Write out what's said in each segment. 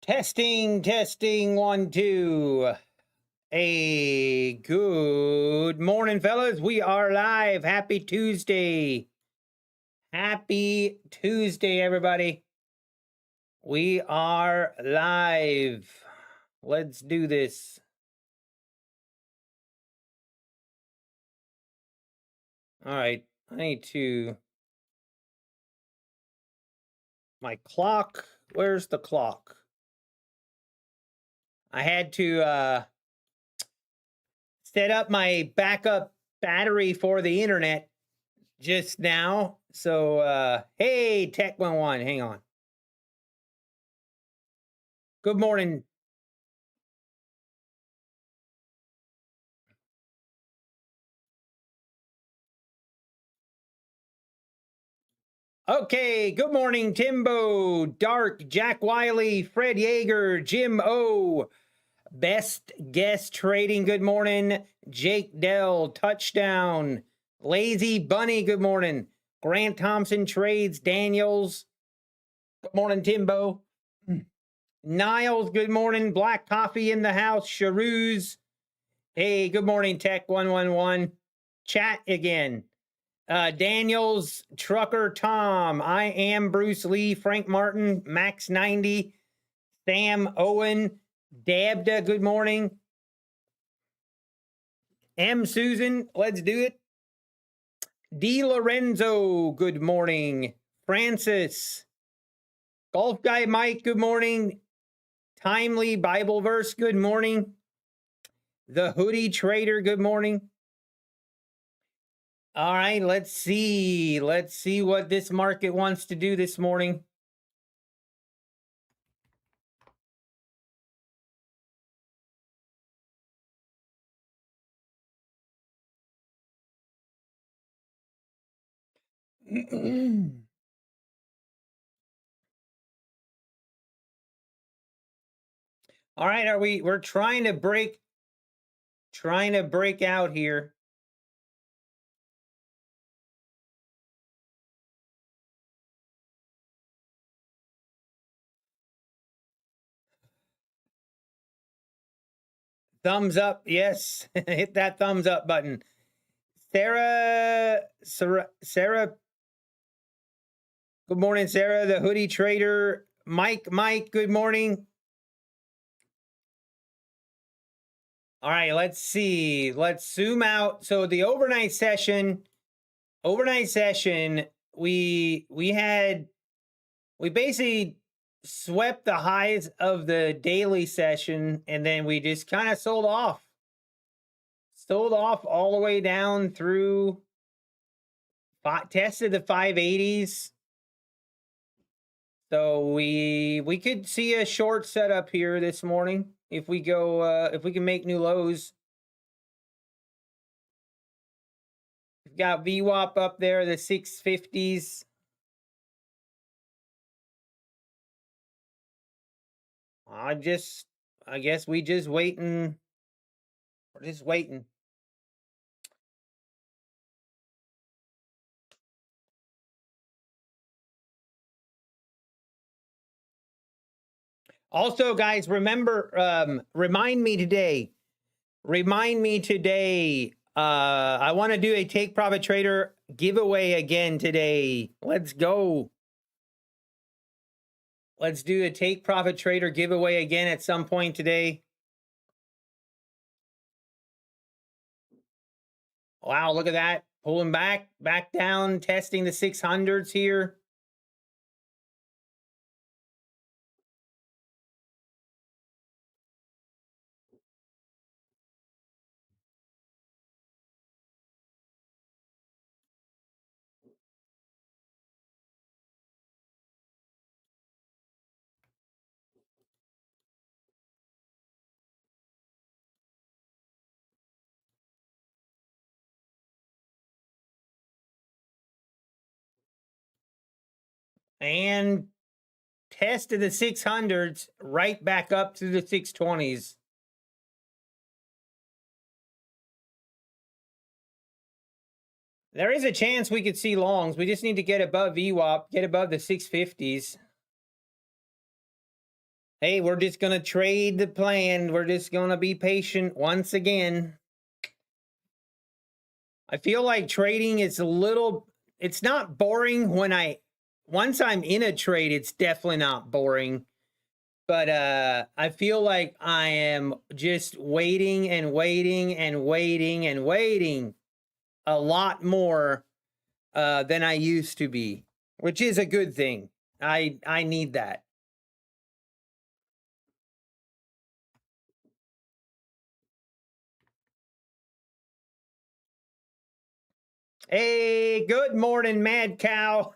Testing, testing, 1, 2. Hey, good morning, fellas. We are live. Happy Tuesday. Happy Tuesday, everybody. We are live. Let's do this. All right. I need to... My clock. Where's the clock? I had to set up my backup battery for the internet just now. So, hey, Tech 11, hang on. Good morning. Okay, good morning, Timbo, Dark, Jack Wiley, Fred Yeager, Jim O, Best Guest Trading, good morning, Jake Dell, Touchdown, Lazy Bunny, good morning, Grant Thompson Trades, Daniels, good morning, Timbo, Niles, good morning, Black Coffee in the house, Sharoos, hey, good morning, Tech 111, chat again. Daniels, Trucker Tom, I am Bruce Lee, Frank Martin, Max 90, Sam Owen, Dabda, good morning. M. Susan, let's do it. D. Lorenzo, good morning. Francis, Golf Guy Mike, good morning. Timely Bible Verse, good morning. The Hoodie Trader, good morning. All right, let's see. Let's see what this market wants to do this morning. All right, we're trying to break out here. Thumbs up, yes. Hit that thumbs up button. Sarah, good morning, Sarah, the Hoodie Trader. Mike, good morning. All right, let's see. Let's zoom out. So the overnight session, we basically swept the highs of the daily session, and then we just kind of sold off all the way down through, tested the 580s. So we could see a short setup here this morning if we go if we can make new lows. We've got VWAP up there, the 650s. I guess we just waiting. We're just waiting. Also, guys, remember, remind me today. I want to do a Take Profit Trader giveaway again today. Let's go. Let's do a Take Profit Trader giveaway again at some point today. Wow, look at that. Pulling back down, testing the 600s here. And tested the 600s right back up to the 620s. There is a chance we could see longs. We just need to get above VWAP, get above the 650s. Hey, we're just going to trade the plan. We're just going to be patient once again. I feel like trading is it's not boring once I'm in a trade, it's definitely not boring. But I feel like I am just waiting and waiting and waiting and waiting a lot more than I used to be, which is a good thing. I need that. Hey, good morning, Mad Cow.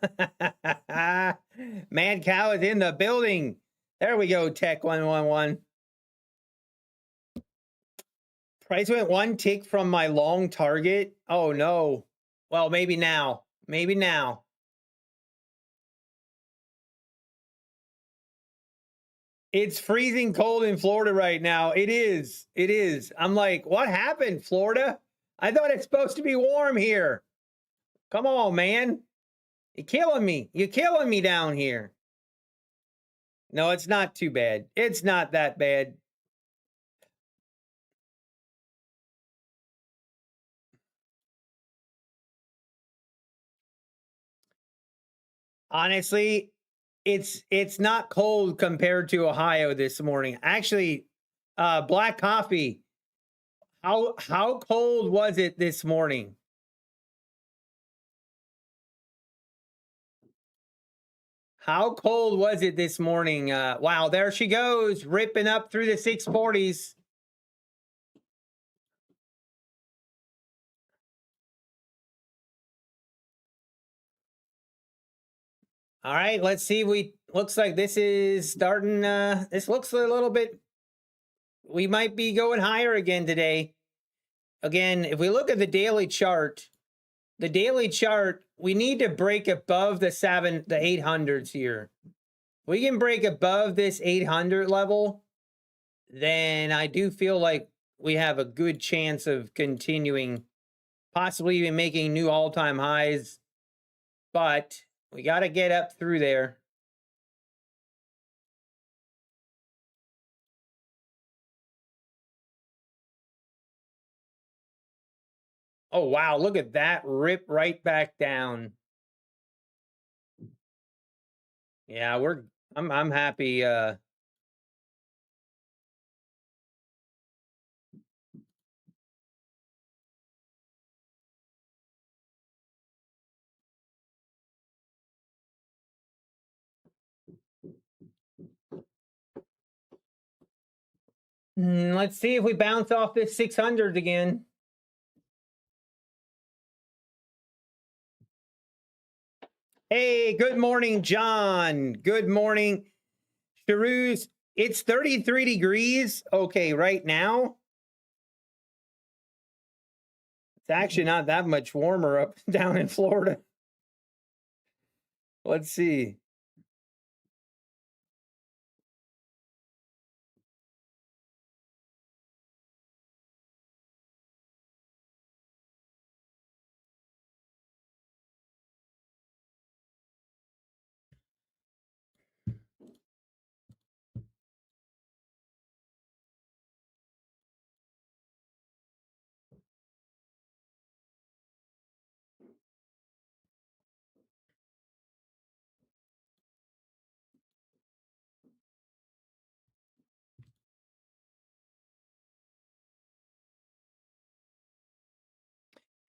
Mad Cow is in the building. There we go, Tech 111. Price went one tick from my long target. Oh no. Well, maybe now. Maybe now. It's freezing cold in Florida right now. It is. It is. I'm like, what happened, Florida? I thought it's supposed to be warm here. Come on, man. You're killing me. You're killing me down here. No, it's not too bad. It's not that bad. Honestly, it's not cold compared to Ohio this morning. Actually, black coffee. How cold was it this morning? How cold was it this morning? Wow, there she goes, ripping up through the 640s. All right, let's see. Looks like this is starting. This looks a little bit. We might be going higher again today. Again, if we look at the daily chart, we need to break above the 800s here. We can break above this 800 level, then I do feel like we have a good chance of continuing, possibly even making new all-time highs. But we got to get up through there. Oh wow, look at that rip right back down. Yeah, I'm happy. Let's see if we bounce off this 600 again. Hey, good morning, John. Good morning, Charuz. It's 33 degrees. Okay, right now. It's actually not that much warmer up down in Florida. Let's see.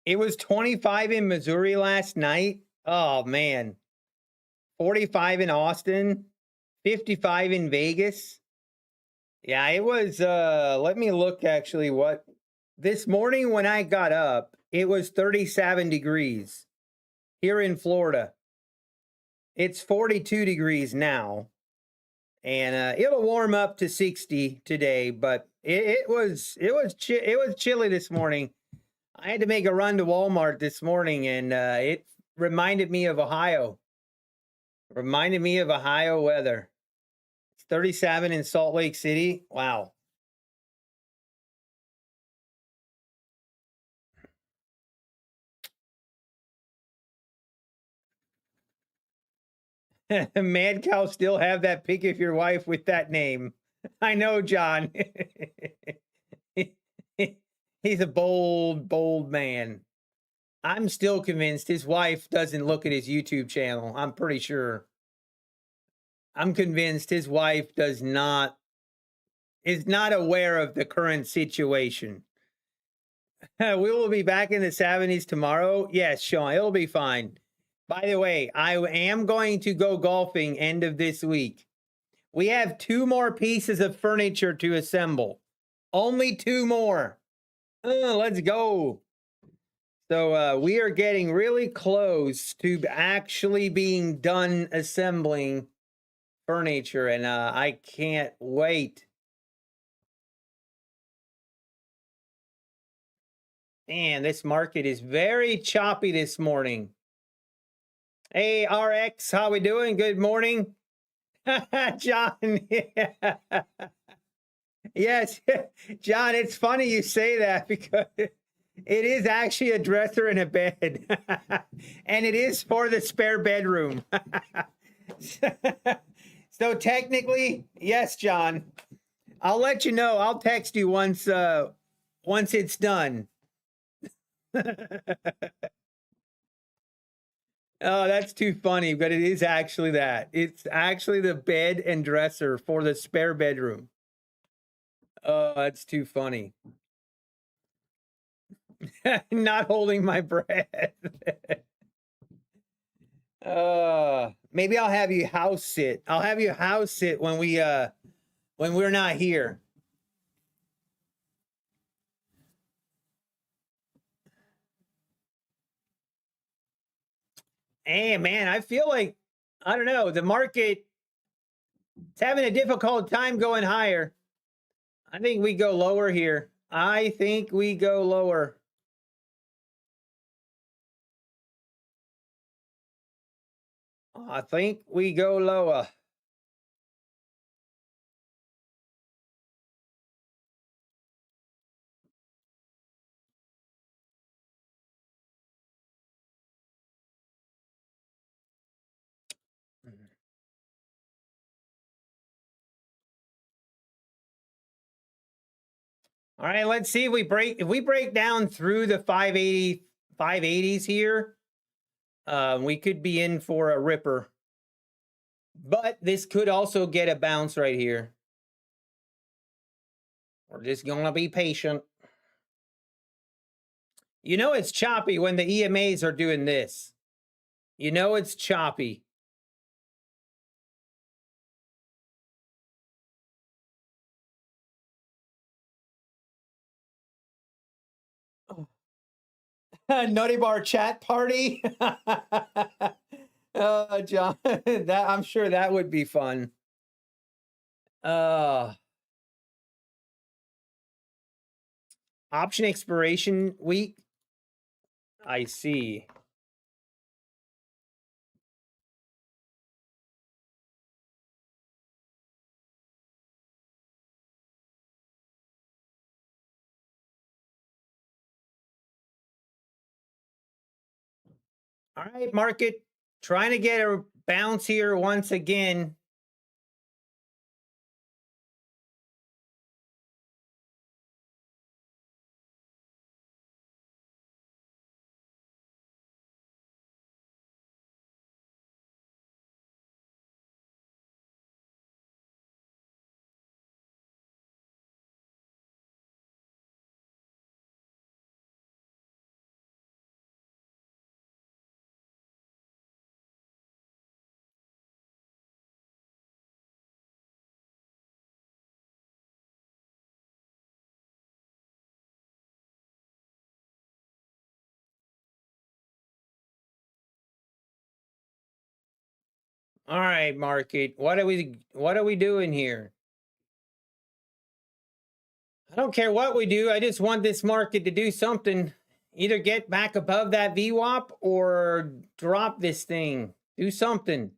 It was 25 in Missouri last night. Oh man. 45 in Austin, 55 in Vegas. Yeah, it was let me look actually what this morning when I got up, it was 37 degrees here in Florida. It's 42 degrees now. And it'll warm up to 60 today, but it was chilly this morning. I had to make a run to Walmart this morning, and it reminded me of Ohio. Reminded me of Ohio weather. It's 37 in Salt Lake City. Wow. Mad Cow still have that pick of your wife with that name. I know, John. He's a bold, bold man. I'm still convinced his wife doesn't look at his YouTube channel. I'm pretty sure. I'm convinced his wife is not aware of the current situation. We will be back in the 70s tomorrow. Yes, Sean, it'll be fine. By the way, I am going to go golfing end of this week. We have 2 more pieces of furniture to assemble. Only 2 more. Let's go. So we are getting really close to actually being done assembling furniture, and I can't wait. Man, this market is very choppy this morning. Hey, RX, how we doing? Good morning. John. Yes, John, it's funny you say that because it is actually a dresser and a bed. And it is for the spare bedroom. So technically, yes, John. I'll let you know. I'll text you once it's done. Oh, that's too funny, but it is actually that. It's actually the bed and dresser for the spare bedroom. Oh, that's too funny. Not holding my breath. Maybe I'll have you house sit. I'll have you house sit when we're not here. Hey, man, I feel like, I don't know, the market is having a difficult time going higher. I think we go lower here. I think we go lower. I think we go lower. All right, let's see if we break down through the 580s here. We could be in for a ripper. But this could also get a bounce right here. We're just going to be patient. You know it's choppy when the EMAs are doing this. You know it's choppy. Nutty Bar chat party. John, that I'm sure that would be fun. Option expiration week. I see. All right, market trying to get a bounce here once again. All right, market. What are we doing here? I don't care what we do. I just want this market to do something. Either get back above that VWAP or drop this thing. Do something.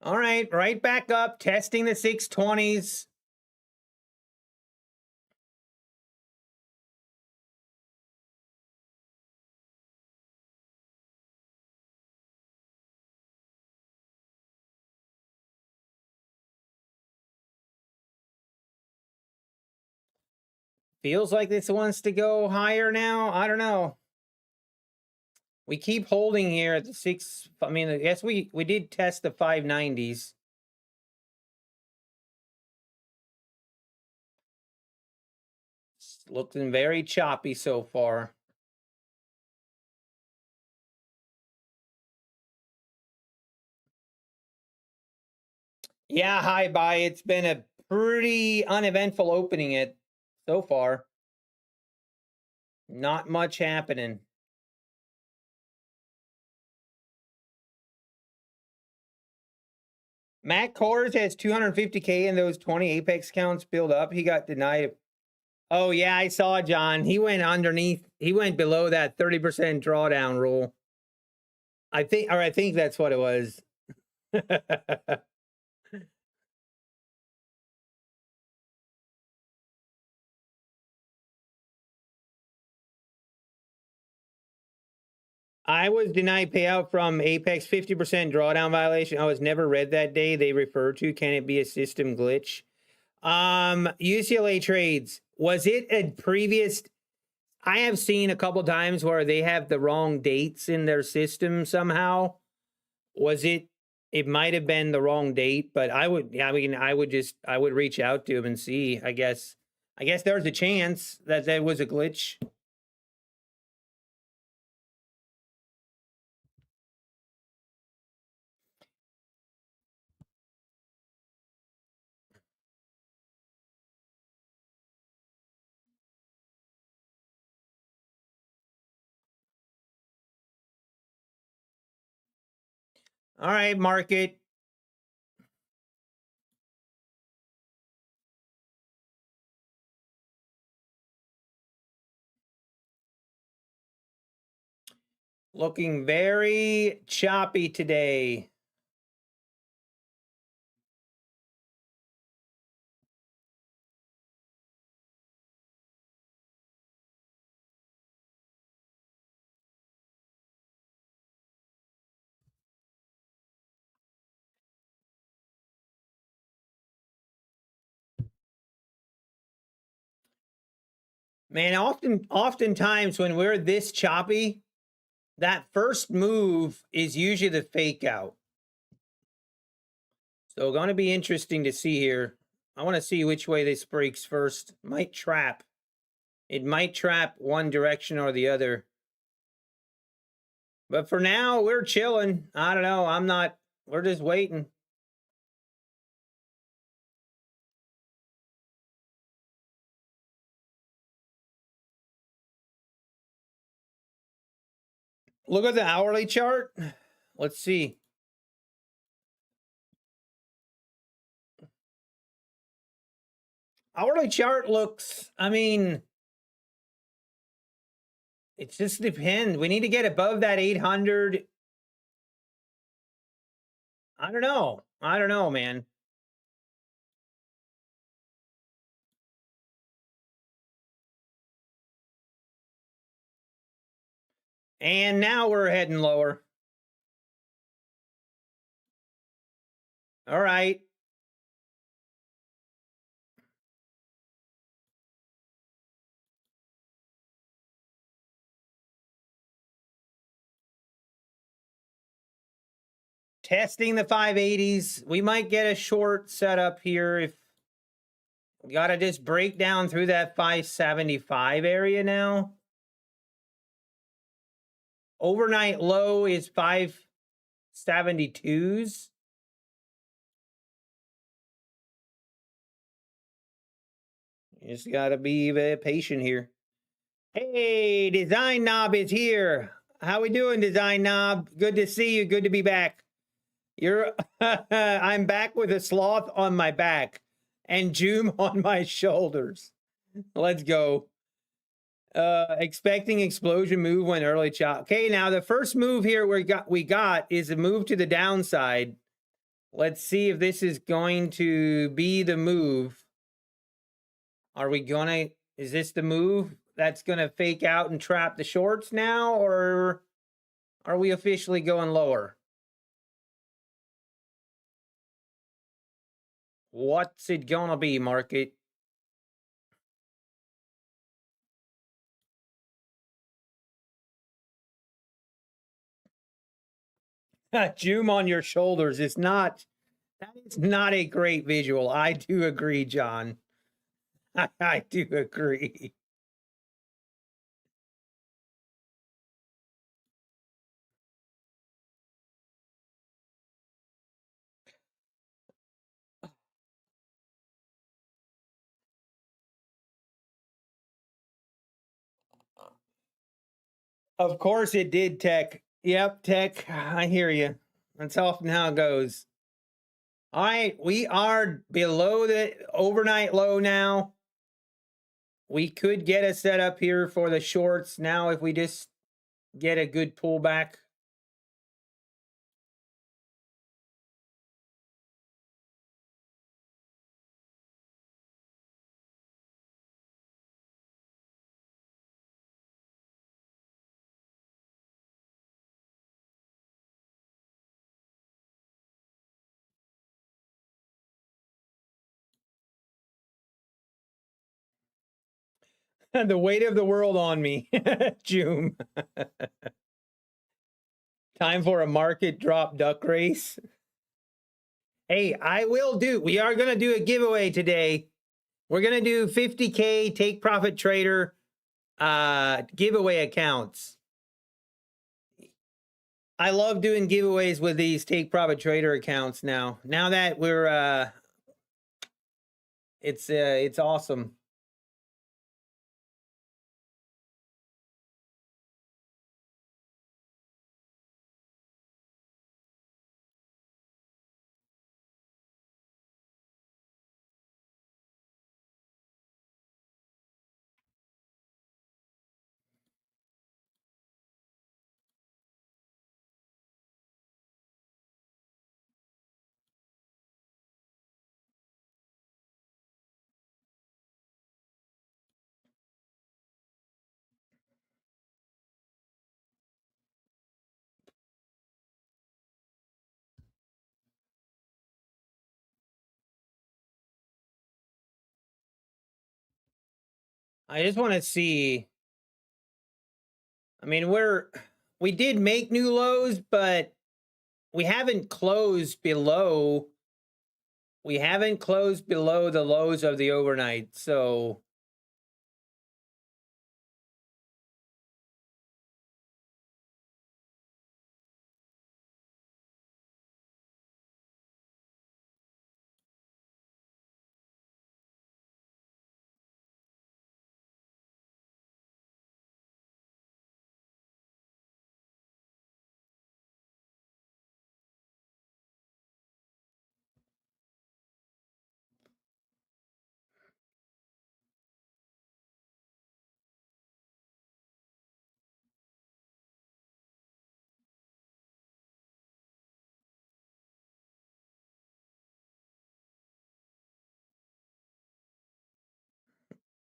All right, right back up, testing the 620s. Feels like this wants to go higher now. I don't know. We keep holding here at the 6. I mean, I guess we did test the 590s. It's looking very choppy so far. Yeah, hi, bye. It's been a pretty uneventful opening it so far. Not much happening. Matt Kors has 250K in those 20 Apex counts build up. He got denied. Oh, yeah, I saw John. He went underneath. He went below that 30% drawdown rule. I think that's what it was. I was denied payout from Apex 50% drawdown violation. I was never read that day they referred to. Can it be a system glitch? UCLA trades. Was it a previous? I have seen a couple times where they have the wrong dates in their system somehow. Was it? It might have been the wrong date, but I would reach out to him and see. I guess there's a chance that that was a glitch. All right, market. Looking very choppy today. Man, oftentimes when we're this choppy, that first move is usually the fake out. So going to be interesting to see here. I want to see which way this breaks first. Might trap. It might trap one direction or the other. But for now, we're chilling. I don't know. I'm not. We're just waiting. Look at the hourly chart. Let's see. Hourly chart looks, I mean, it just depends. We need to get above that 800. I don't know. I don't know, man. And now we're heading lower. All right. Testing the 580s. We might get a short setup here if we got to just break down through that 575 area now. Overnight low is 572s. You just got to be patient here. Hey, Design Knob is here. How we doing, Design Knob? Good to see you. Good to be back. You're I'm back with a sloth on my back and Joom on my shoulders. Let's go. Expecting explosion move when early chop. Okay, now the first move here we got is a move to the downside. Let's see if this is going to be the move. Are we gonna, is this the move that's gonna fake out and trap the shorts now, or are we officially going lower? What's it gonna be, market? Zoom on your shoulders. It's not, that is not a great visual. I do agree, John. I do agree. Of course it did, Tech. Yep, Tech. I hear you. That's often how it goes. All right, we are below the overnight low now. We could get a setup here for the shorts now if we just get a good pullback. The weight of the world on me, June. Time for a market drop duck race. Hey, I will do, we are going to do a giveaway today. We're going to do 50K take profit trader giveaway accounts. I love doing giveaways with these take profit trader accounts now. Now that we're it's awesome. I just want to see. I mean, we did make new lows, but we haven't closed below. We haven't closed below the lows of the overnight. So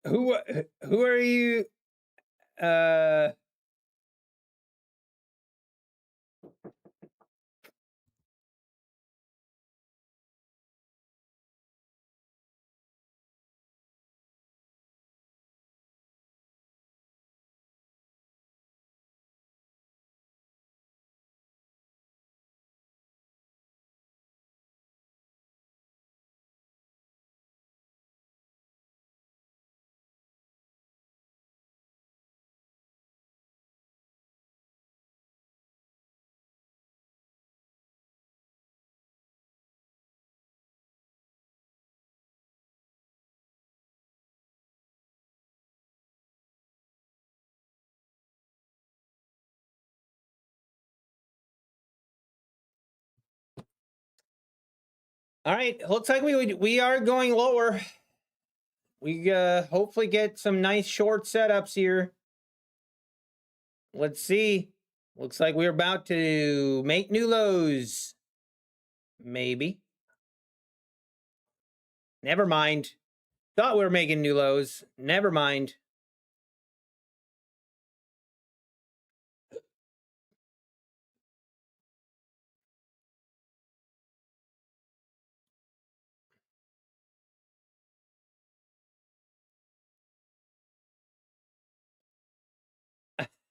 who are you? Uh, all right, looks like we are going lower. We hopefully get some nice short setups here. Let's see. Looks like we're about to make new lows. Maybe. Never mind. Thought we were making new lows. Never mind.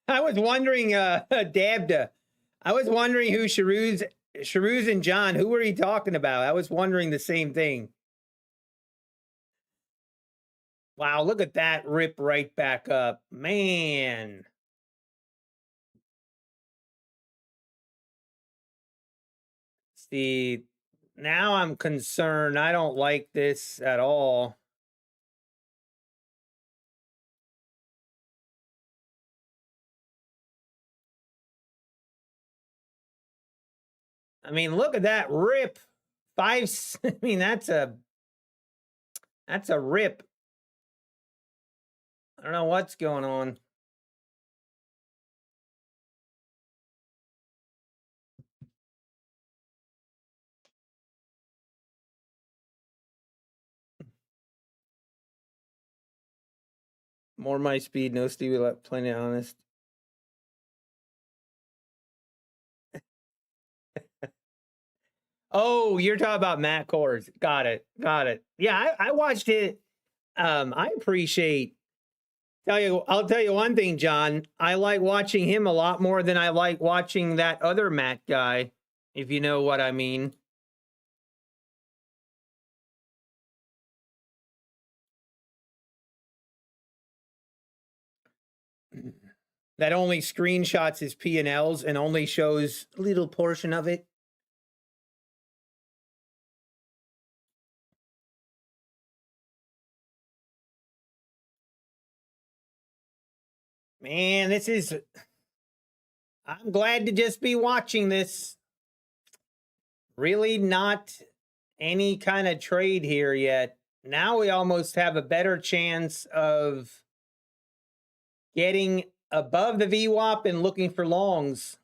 I was wondering, Dabda. I was wondering who Sharuz and John, who were he talking about? I was wondering the same thing. Wow, look at that rip right back up. Man. See, now I'm concerned. I don't like this at all. I mean, look at that rip. I mean, that's a rip. I don't know what's going on. More my speed, no Stevie left, plenty honest. Oh, you're talking about Matt Kors. Got it. Got it. Yeah, I watched it. I appreciate. I'll tell you one thing, John. I like watching him a lot more than I like watching that other Matt guy, if you know what I mean. That only screenshots his P&Ls and only shows a little portion of it. Man, this is... I'm glad to just be watching this. Really not any kind of trade here yet. Now we almost have a better chance of getting above the VWAP and looking for longs.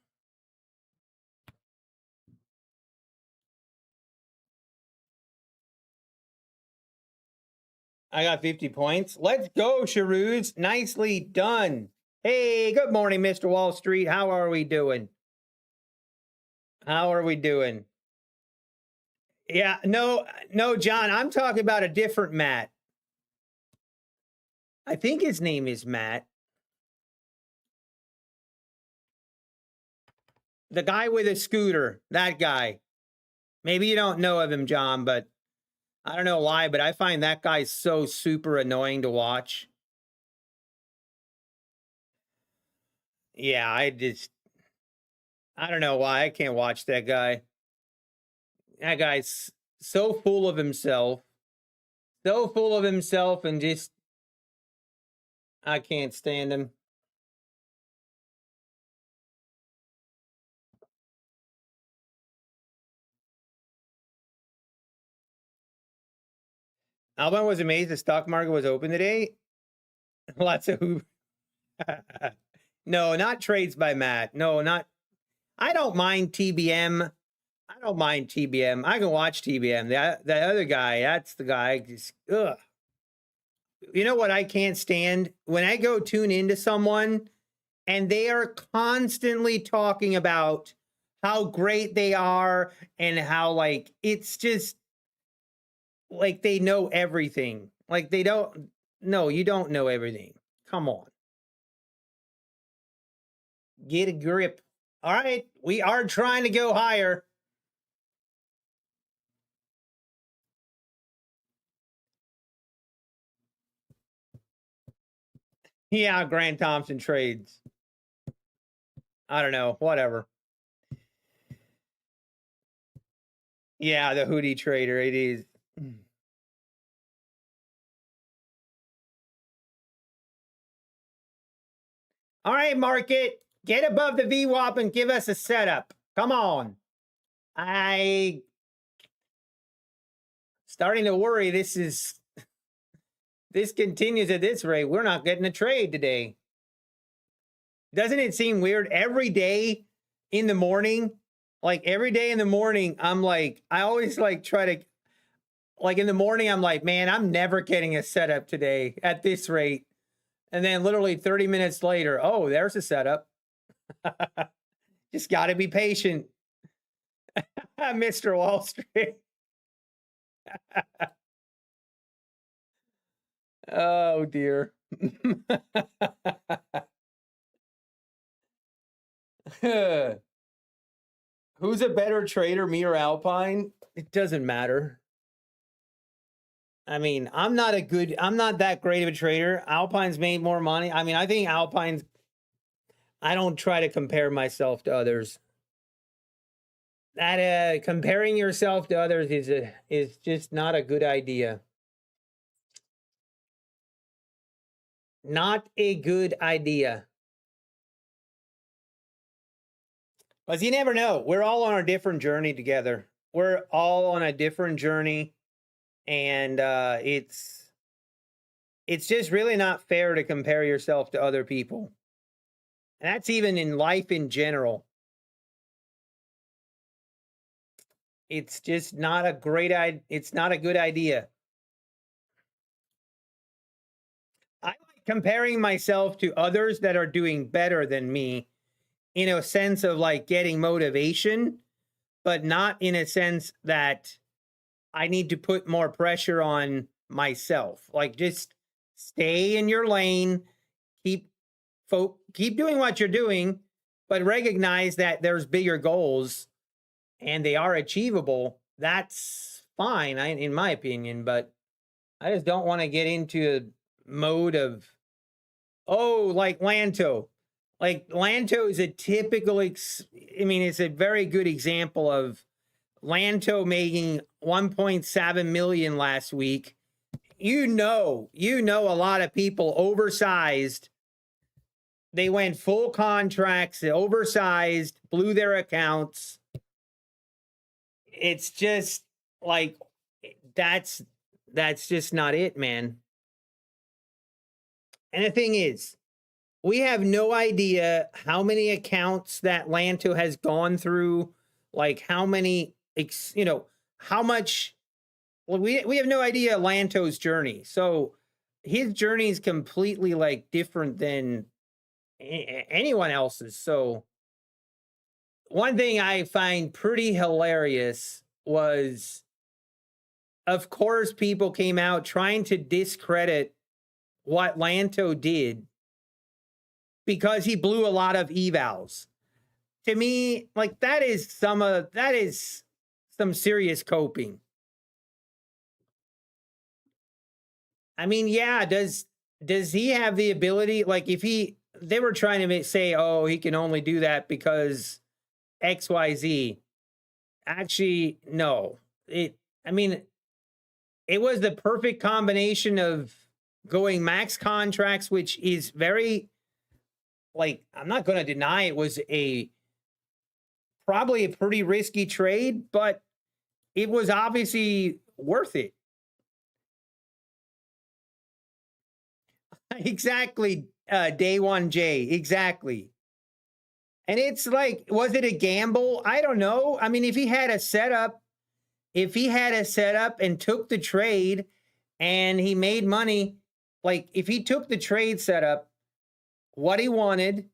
I got 50 points. Let's go, Sharuz. Nicely done. Hey, good morning, Mr. Wall Street. How are we doing? How are we doing? Yeah, no, John, I'm talking about a different Matt. I think his name is Matt. The guy with a scooter, that guy. Maybe you don't know of him, John, but I don't know why, but I find that guy so super annoying to watch. Yeah, I don't know why I can't watch that guy. That guy's so full of himself. So full of himself and just, I can't stand him. Alban was amazed the stock market was open today. Lots of who. No, not trades by Matt. No, not. I don't mind TBM. I don't mind TBM. I can watch TBM. The other guy, that's the guy. Just, ugh. You know what I can't stand? When I go tune into someone and they are constantly talking about how great they are and how, like, it's just like they know everything. Like they don't. No, you don't know everything. Come on. Get a grip. All right, we are trying to go higher. Yeah, Grant Thompson trades. I don't know, whatever. Yeah, the hoodie trader, it is. All right, market, get above the VWAP and give us a setup. Come on. I starting to worry this continues at this rate. We're not getting a trade today. Doesn't it seem weird? Every day in the morning, Like every day in the morning, I'm like, I always like try to, like in the morning, I'm like, man, I'm never getting a setup today at this rate. And then literally 30 minutes later, oh, there's a setup. Just got to be patient, Mr. Wall Street. Oh, dear. Who's a better trader, me or Alpine? It doesn't matter. I mean, I'm not that great of a trader. Alpine's made more money. I mean, I think Alpine's, I don't try to compare myself to others. That comparing yourself to others is just not a good idea. Not a good idea. Because you never know. We're all on a different journey together. We're all on a different journey. And it's just really not fair to compare yourself to other people. And that's even in life in general. It's just not a great idea. It's not a good idea. I like comparing myself to others that are doing better than me in a sense of like getting motivation, but not in a sense that I need to put more pressure on myself. Like just stay in your lane, keep doing what you're doing, but recognize that there's bigger goals and they are achievable. That's fine, in my opinion, but I just don't want to get into a mode of, oh, like Lanto. Like Lanto is a typical, I mean, it's a very good example of Lanto making 1.7 million last week. You know, a lot of people oversized. They went full contracts, oversized, blew their accounts. It's just like, that's just not it, man. And the thing is, we have no idea how many accounts that Lanto has gone through, like how many, how much. Well, we have no idea Lanto's journey. So his journey is completely like different than anyone else's. So one thing I find pretty hilarious was, of course, people came out trying to discredit what Lanto did because he blew a lot of evals. To me, like that is some serious coping. I mean, yeah, does he have the ability, like if they were trying to say, oh, he can only do that because XYZ. Actually, no. I mean, it was the perfect combination of going max contracts, which is very, like, I'm not going to deny it was probably a pretty risky trade, but it was obviously worth it. Exactly, day one J, exactly. And it's like, was it a gamble? I don't know. I mean, if he had a setup and took the trade and he made money, like if he took the trade setup, what he wanted,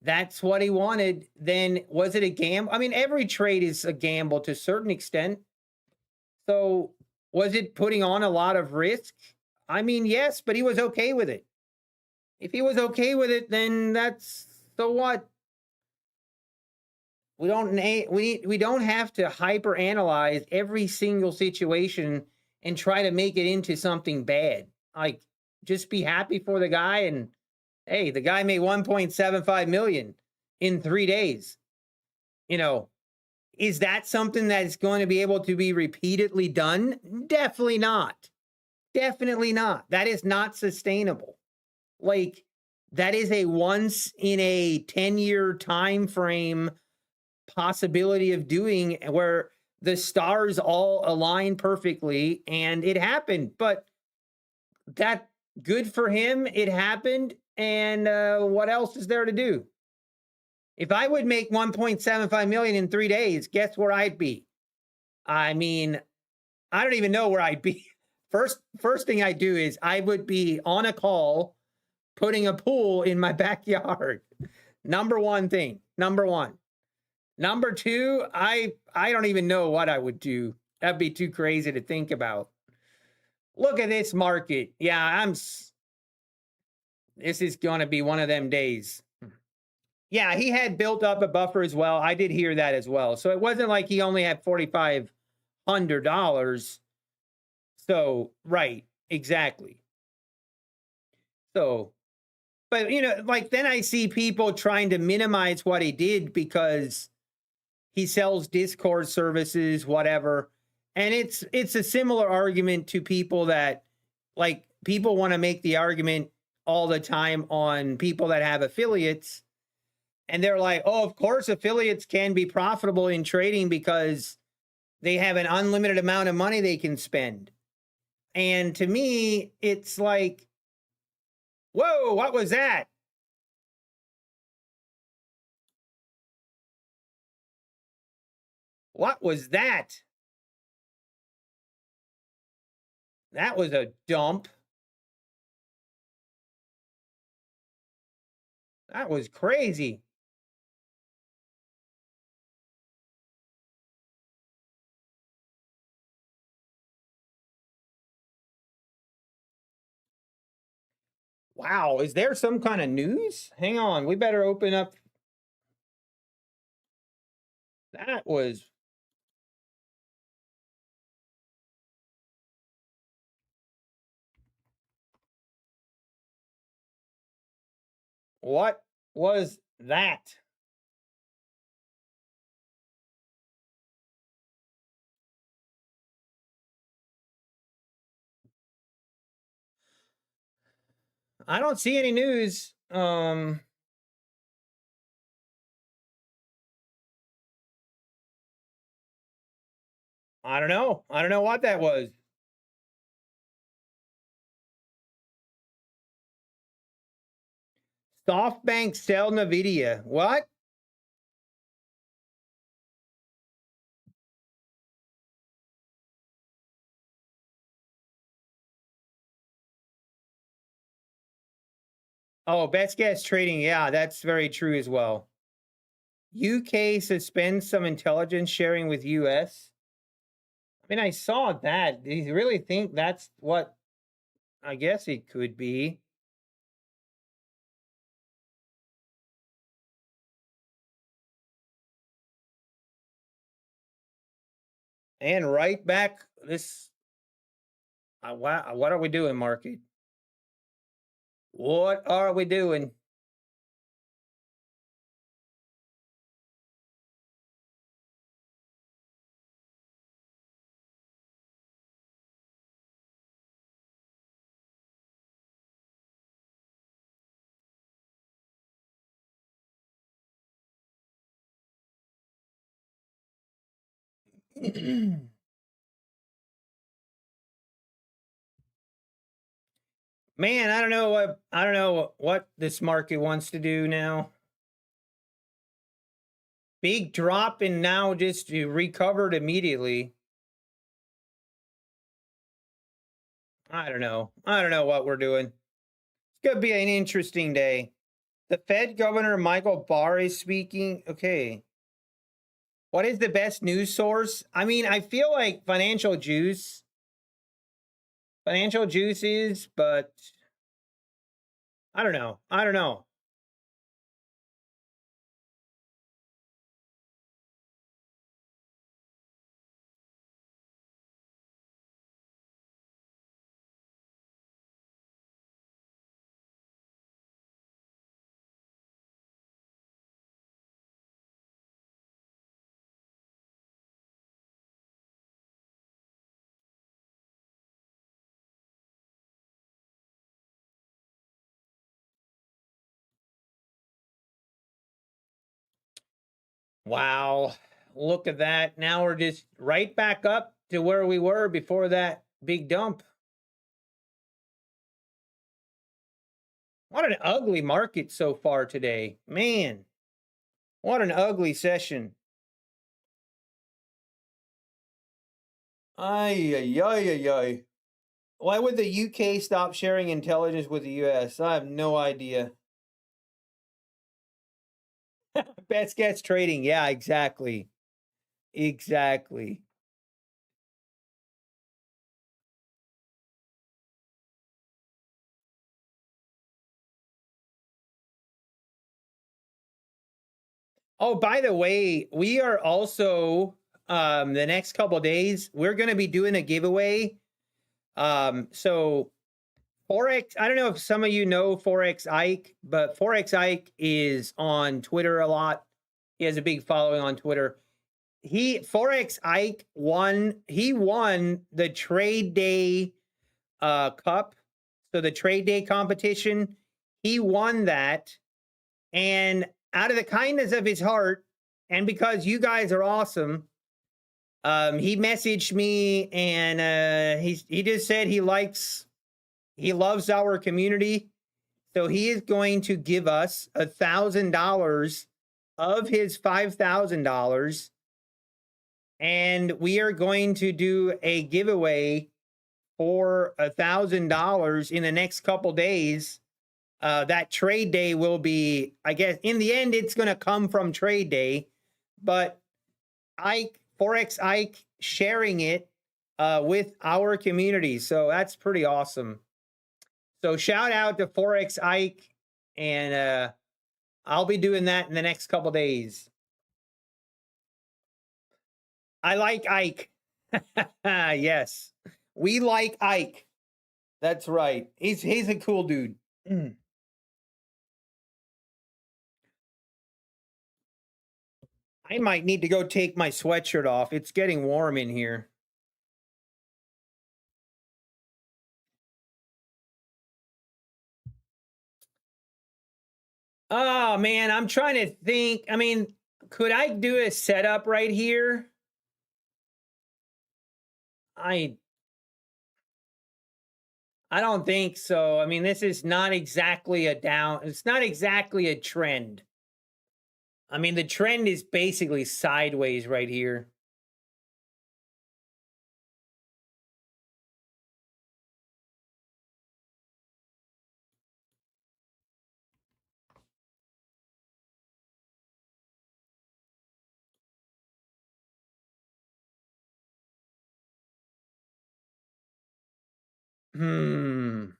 that's what he wanted, then was it a gamble? I mean, every trade is a gamble to a certain extent. So was it putting on a lot of risk? I mean, yes, but he was okay with it. If he was okay with it, then that's, so what? We don't have to hyper analyze every single situation and try to make it into something bad. Like, just be happy for the guy, and hey, the guy made 1.75 million in 3 days. Is that something that's going to be able to be repeatedly done? Definitely not. Definitely not. That is not sustainable. Like, that is a once in a 10-year time frame possibility of doing, where the stars all align perfectly, and it happened. But that, good for him, it happened, and what else is there to do? If I would make 1.75 million in 3 days, guess where I'd be? I mean, I don't even know where I'd be. First thing I do is I would be on a call putting a pool in my backyard. Number one thing. Number one. Number two, I don't even know what I would do. That'd be too crazy to think about. Look at this market. Yeah, this is going to be one of them days. Yeah, he had built up a buffer as well. I did hear that as well. So it wasn't like he only had $4,500. So, right, exactly. So, but like then I see people trying to minimize what he did because he sells Discord services, whatever. And it's a similar argument to people that like people want to make the argument all the time on people that have affiliates. And they're like, oh, of course, affiliates can be profitable in trading because they have an unlimited amount of money they can spend. And to me, it's like, whoa, what was that? What was that? That was a dump. That was crazy. Wow, is there some kind of news? Hang on, we better open up. That was... What was that? I don't see any news. I don't know. I don't know what that was. SoftBank sell Nvidia. What? Oh, best guess trading. Yeah, that's very true as well. UK suspends some intelligence sharing with US. I mean, I saw that. Do you really think that's what I guess it could be? And right back this. What are we doing, market? What are we doing? Man, I don't know what this market wants to do now. Big drop and now just recovered immediately. I don't know. I don't know what we're doing. It's going to be an interesting day. The Fed Governor Michael Barr is speaking. Okay. What is the best news source? I mean, I feel like Financial Juice. Financial Juice is, but I don't know. I don't know. Wow. Look at that. Now we're just right back up to where we were before that big dump. What an ugly market so far today. Man. What an ugly session. Ay, ay, ay, ay, ay. Why would the UK stop sharing intelligence with the US? I have no idea. Best guess trading. Yeah, exactly. Exactly. Oh, by the way, we are also the next couple days, we're going to be doing a giveaway. So Forex, I don't know if some of you know Forex Ike, but Forex Ike is on Twitter a lot. He has a big following on Twitter. Forex Ike won the trade day cup. So the trade day competition, he won that. And out of the kindness of his heart, and because you guys are awesome, he messaged me and he just said he loves our community. So he is going to give us $1,000 of his $5,000. And we are going to do a giveaway for $1,000 in the next couple days. That trade day will be, I guess, in the end, it's going to come from trade day, but Forex Ike sharing it with our community. So that's pretty awesome. So shout out to Forex Ike, and I'll be doing that in the next couple days. I like Ike. Yes, we like Ike. That's right. He's a cool dude. I might need to go take my sweatshirt off. It's getting warm in here. Oh man, I'm trying to think. I mean, could I do a setup right here? I don't think so. I mean, this is not exactly a down. It's not exactly a trend. I mean, the trend is basically sideways right here. Hmm.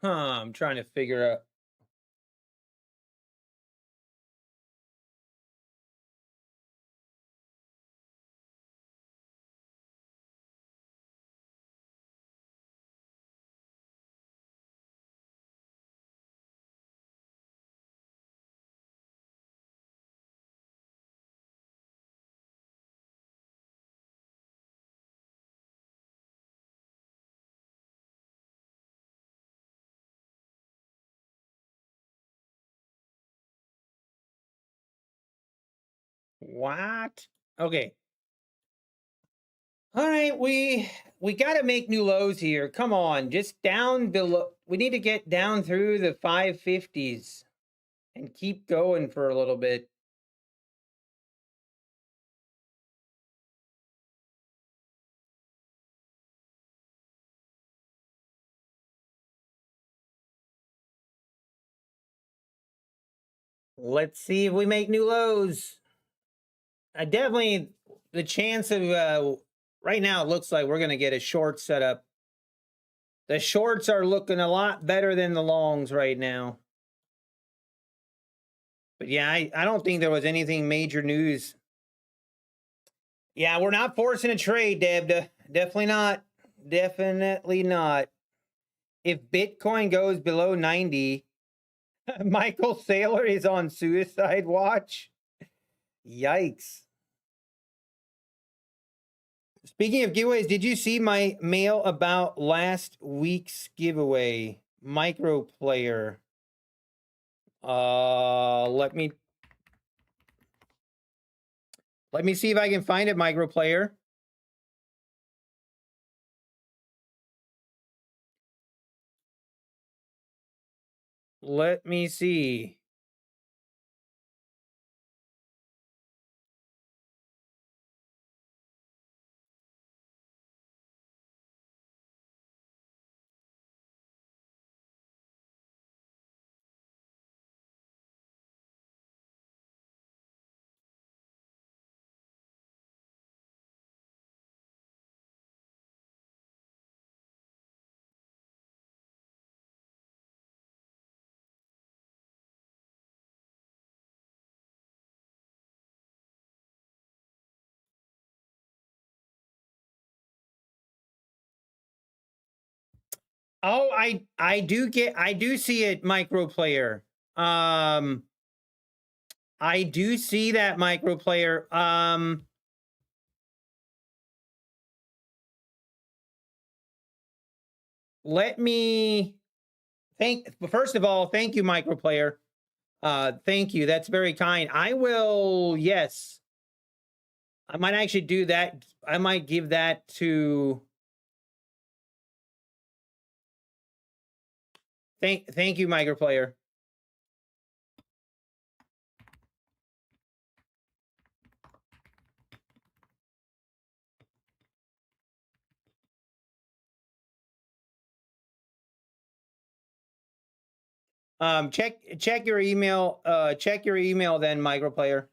Huh. I'm trying to figure out. What? Okay. All right, we got to make new lows here. Come on, just down below. we need to get down through the 550s and keep going for a little bit. Let's see if we make new lows. I definitely, the chance of right now it looks like we're going to get a short setup. The shorts are looking a lot better than the longs right now. But yeah, I don't think there was anything major news. Yeah, we're not forcing a trade, Deb. Definitely not. Definitely not. If Bitcoin goes below 90, Michael Saylor is on suicide watch. Yikes. Speaking of giveaways, did you see my mail about last week's giveaway? Micro player. Let me see if I can find it, micro player. Let me see. Oh, I do see it, micro player. I do see that, micro player. Let me first of all, thank you, micro player. Thank you. That's very kind. I will, yes. I might actually do that. I might give that to thank you, micro player. Check your email. Check your email then, micro player.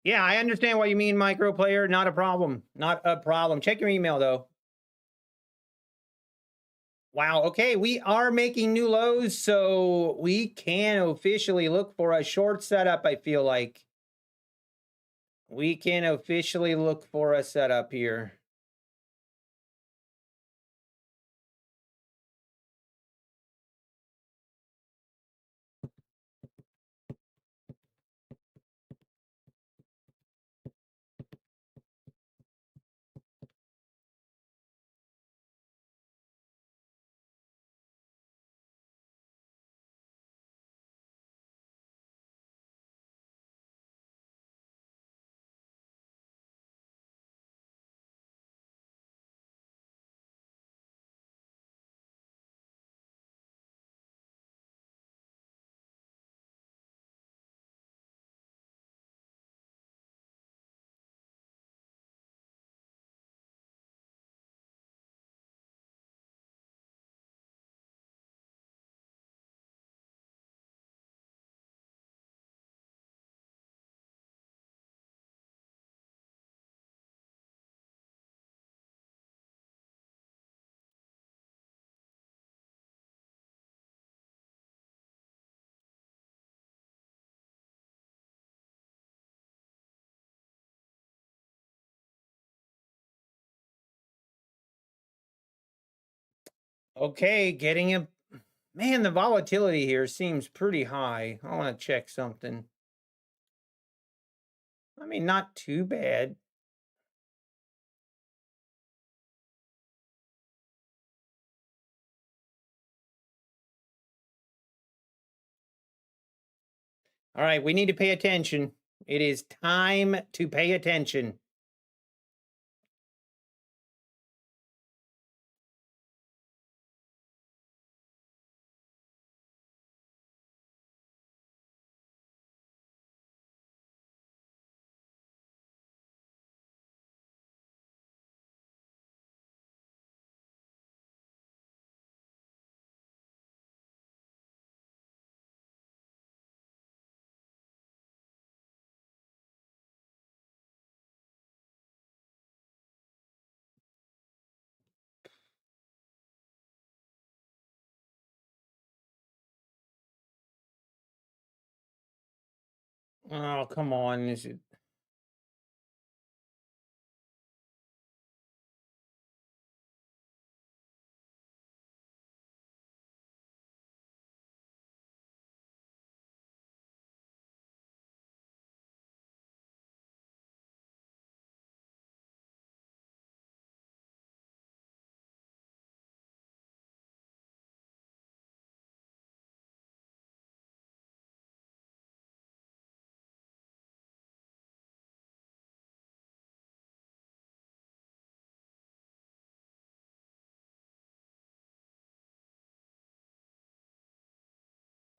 Yeah, I understand what you mean, micro player. Not a problem. Not a problem. Check your email though. Wow. Okay, we are making new lows, so we can officially look for a short setup. I feel like we can officially look for a setup here. Okay, getting a... Man, the volatility here seems pretty high. I want to check something. I mean, not too bad. All right, we need to pay attention. It is time to pay attention. Oh, come on. Is it...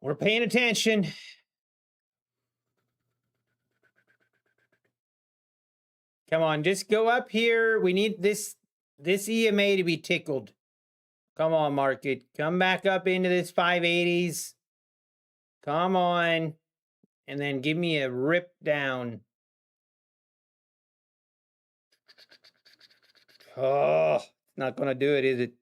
We're paying attention. Come on, just go up here. We need this EMA to be tickled. Come on, market. Come back up into this 580s. Come on. And then give me a rip down. Oh, not going to do it, is it?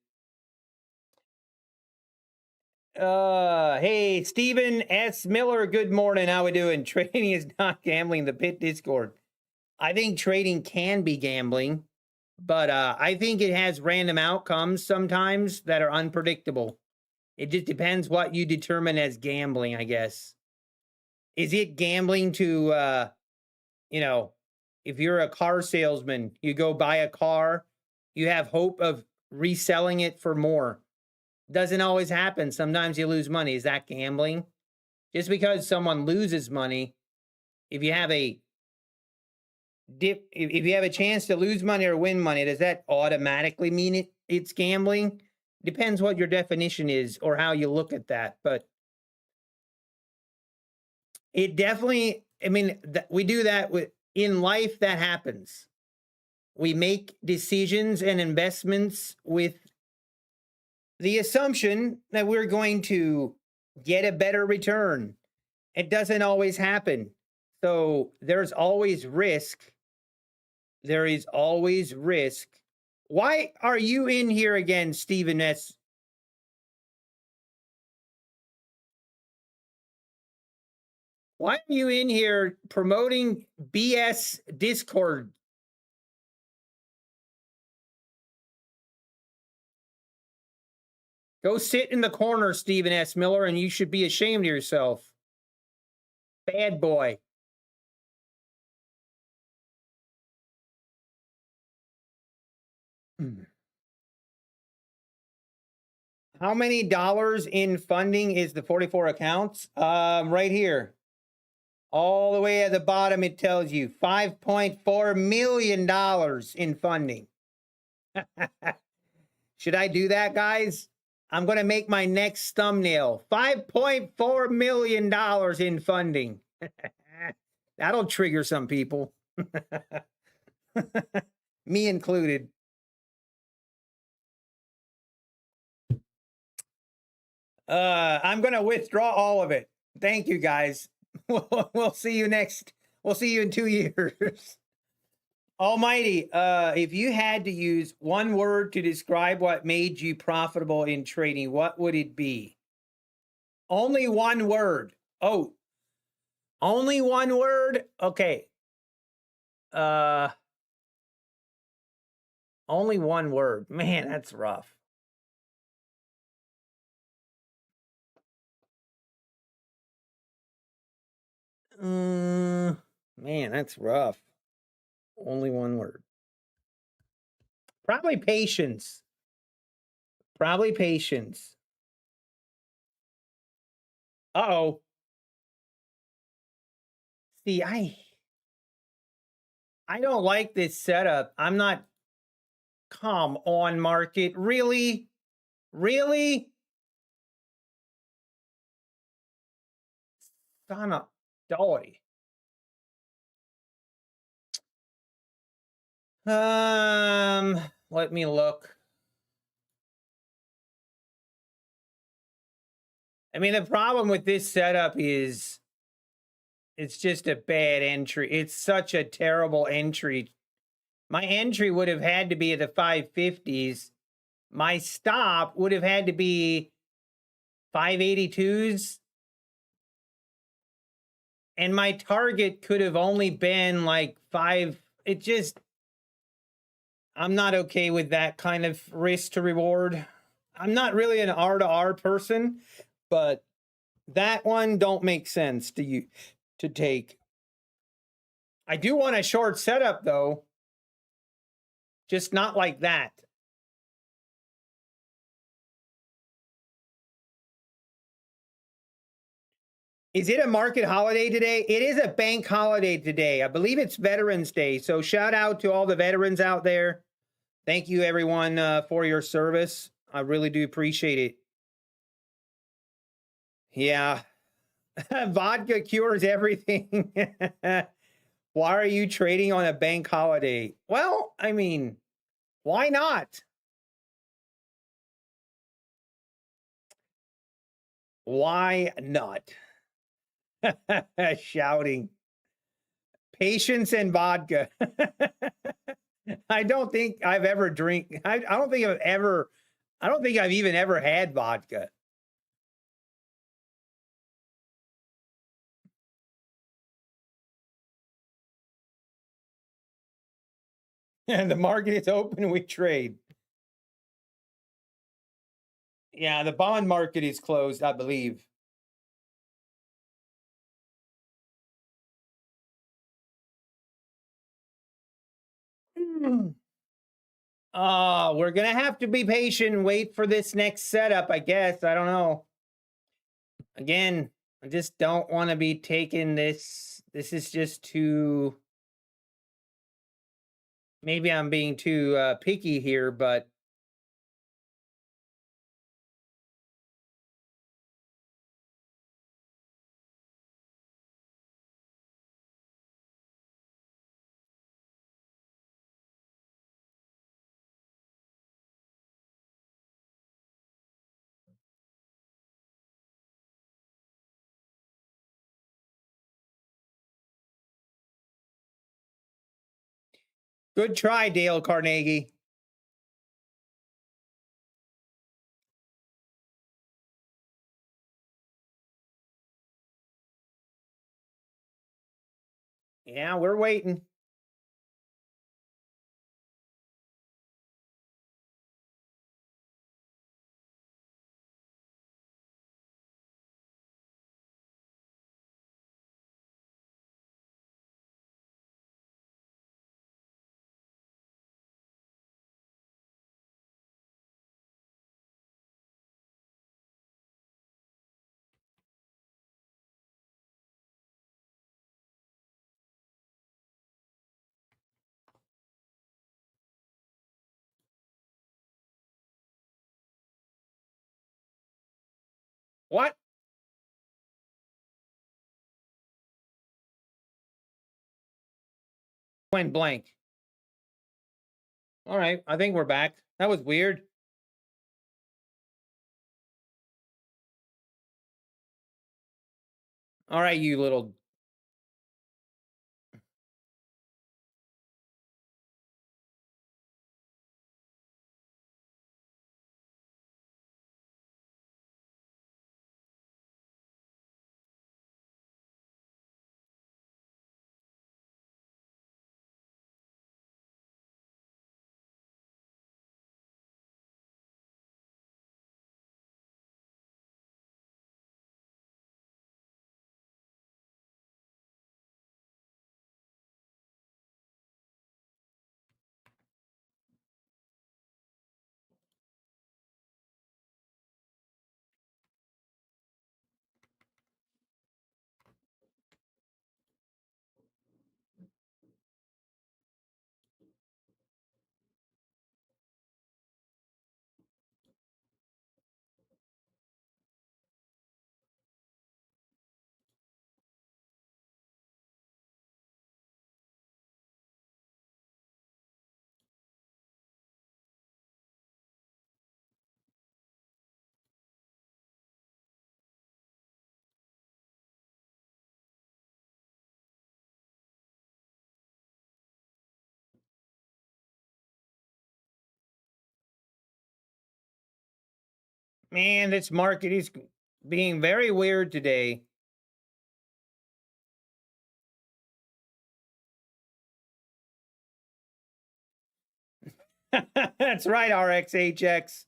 Hey, Stephen S. Miller, good morning. How we doing? Trading is not gambling, the Pit Discord. I think trading can be gambling, but I think it has random outcomes sometimes that are unpredictable. It just depends what you determine as gambling, I guess. Is it gambling to, you know, if you're a car salesman, you go buy a car, you have hope of reselling it for more. Doesn't always happen. Sometimes you lose money. Is that gambling? Just because someone loses money, if you have a dip, if you have a chance to lose money or win money, does that automatically mean it's gambling? Depends what your definition is or how you look at that. But it definitely, I mean, we do that with in life. That happens. We make decisions and investments with the assumption that we're going to get a better return. It doesn't always happen. So there's always risk. There is always risk. Why are you in here again, Stephen S? Why are you in here promoting BS Discord? Go sit in the corner, Stephen S. Miller, and you should be ashamed of yourself. Bad boy. How many dollars in funding is the 44 accounts? Right here. All the way at the bottom, it tells you $5.4 million in funding. Should I do that, guys? I'm going to make my next thumbnail. $5.4 million in funding. That'll trigger some people. Me included. I'm going to withdraw all of it. Thank you, guys. We'll see you next. We'll see you in 2 years. Almighty, if you had to use one word to describe what made you profitable in trading, what would it be? Only one word. Oh, only one word? Okay. Only one word. Man, that's rough. Man, that's rough. Only one word. Probably patience. Probably patience. Uh-oh. See, I don't like this setup. I'm not. Come on, market. Really? Really? Son of Dolly. Let me look. I mean, the problem with this setup is it's just a bad entry. It's such a terrible entry. My entry would have had to be at the 550s. My stop would have had to be 582s. And my target could have only been like 5. It just, I'm not okay with that kind of risk to reward. I'm not really an R to R person, but that one don't make sense to you to take. I do want a short setup though, just not like that. Is it a market holiday today? It is a bank holiday today. I believe it's Veterans Day. So shout out to all the veterans out there. Thank you everyone for your service. I really do appreciate it. Yeah. Vodka cures everything. Why are you trading on a bank holiday? Well, I mean, why not? Why not? Shouting. Patience and vodka. I don't think I've ever I don't think I've even ever had vodka. And the market is open, we trade. Yeah, the bond market is closed, I believe. We're gonna have to be patient and wait for this next setup, I guess. I don't know. Again, I just don't want to be taking this. This is just too. Maybe I'm being too picky here, but good try, Dale Carnegie. Yeah, we're waiting. What? Went blank. All right, I think we're back. That was weird. All right, you little. Man, this market is being very weird today. That's right, RXHX.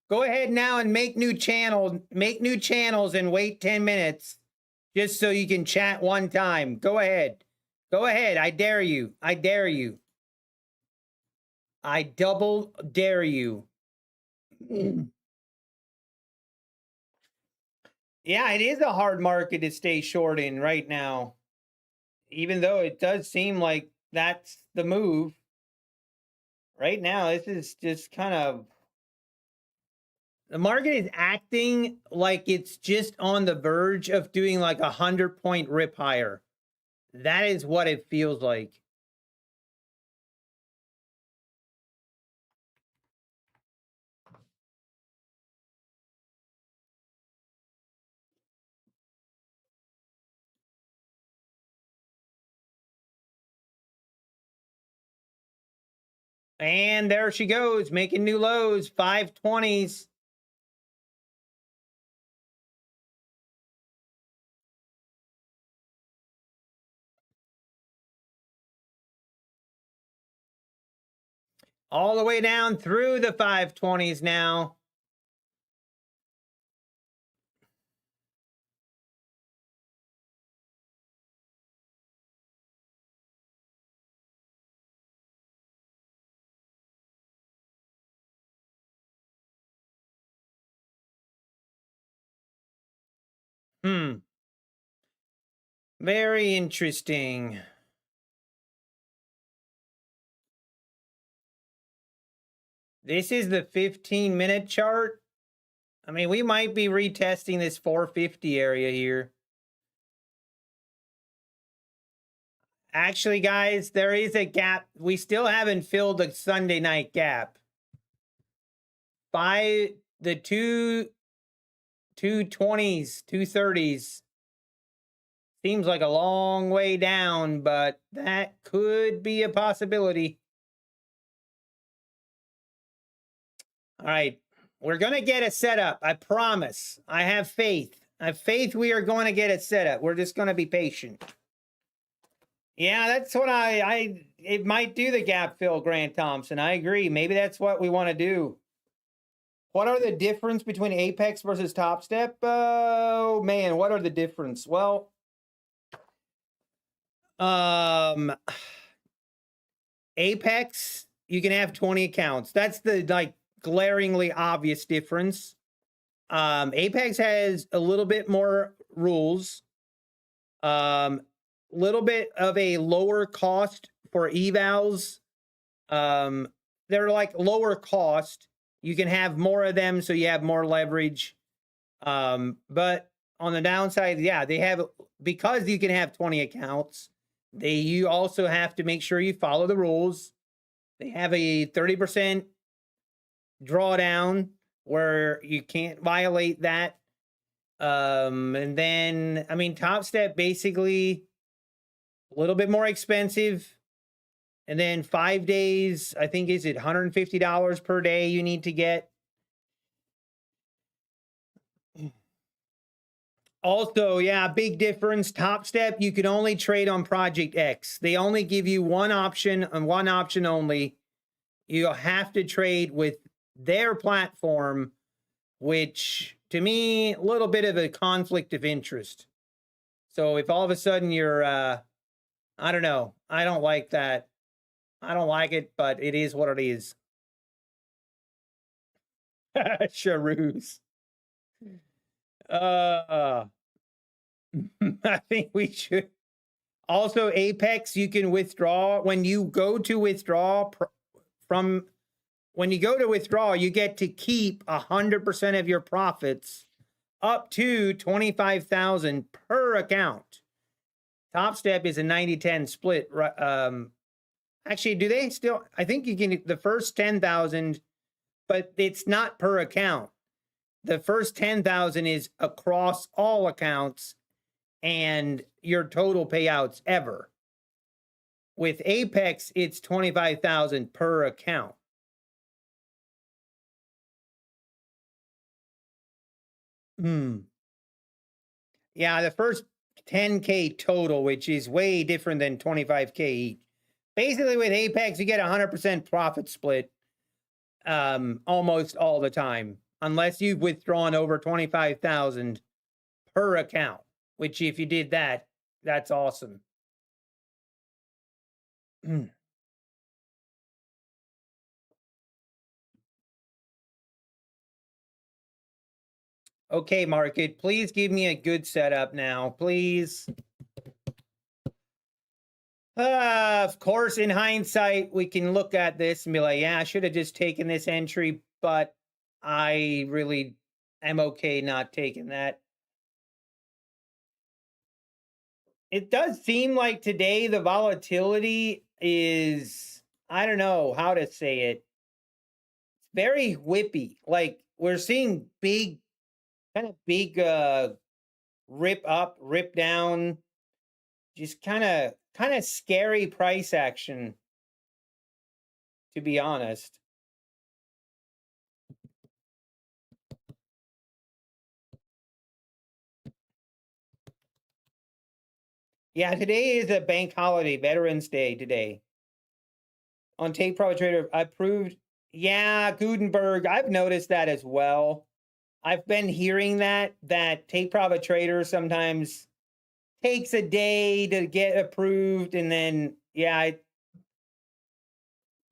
Go ahead now and make new channels and wait 10 minutes just so you can chat one time. Go ahead. Go ahead. I dare you. I dare you. I double dare you. Yeah, it is a hard market to stay short in right now. Even though it does seem like that's the move. Right now, this is just kind of, the market is acting like it's just on the verge of doing like 100-point rip higher. That is what it feels like. And there she goes, making new lows, 520s. All the way down through the 520s now. Very interesting. This is the 15-minute chart. I mean, we might be retesting this 450 area here. Actually, guys, there is a gap. We still haven't filled the Sunday night gap. By the 220s, 230s. Seems like a long way down, but that could be a possibility. All right. We're going to get a setup. I promise. I have faith. I have faith we are going to get a setup. We're just going to be patient. Yeah, that's what it might do the gap fill, Grant Thompson. I agree. Maybe that's what we want to do. What are the difference between Apex versus Top Step? Oh, man, what are the difference? Well, Apex, you can have 20 accounts. That's the like glaringly obvious difference. Apex has a little bit more rules. Little bit of a lower cost for evals. They're like lower cost. You can have more of them, so you have more leverage. But on the downside, yeah, they have, because you can have 20 accounts, you also have to make sure you follow the rules. They have a 30% drawdown where you can't violate that. And then, I mean, Top Step basically a little bit more expensive. And then 5 days, I think, is it $150 per day you need to get? Also, yeah, big difference. Top Step, you can only trade on Project X. They only give you one option and one option only. You have to trade with their platform, which to me, a little bit of a conflict of interest. So if all of a sudden you're, I don't know, I don't like that. I don't like it, but it is what it is. Charoos. I think we should. Also, Apex, you can withdraw. When you go to withdraw when you go to withdraw, you get to keep 100% of your profits up to 25,000 per account. Top Step is a 90-10 split. Actually, do they still? I think you can the first 10,000, but it's not per account. The first 10,000 is across all accounts and your total payouts ever. With Apex, it's 25,000 per account. Yeah, the first 10K total, which is way different than 25K each. Basically, with Apex, you get 100% profit split almost all the time, unless you've withdrawn over 25,000 per account, which if you did that, that's awesome. Okay, market, please give me a good setup now, please. Of course, in hindsight, we can look at this and be like, yeah, I should have just taken this entry, but I really am okay not taking that. It does seem like today the volatility is, I don't know how to say it, it's very whippy. Like we're seeing big, kind of big rip up, rip down, just kind of scary price action, to be honest. Yeah, today is a bank holiday, Veterans Day today. On Take Profit Trader, I proved, yeah, Gutenberg, I've noticed that as well. I've been hearing that Take Profit Trader sometimes takes a day to get approved, and then, yeah,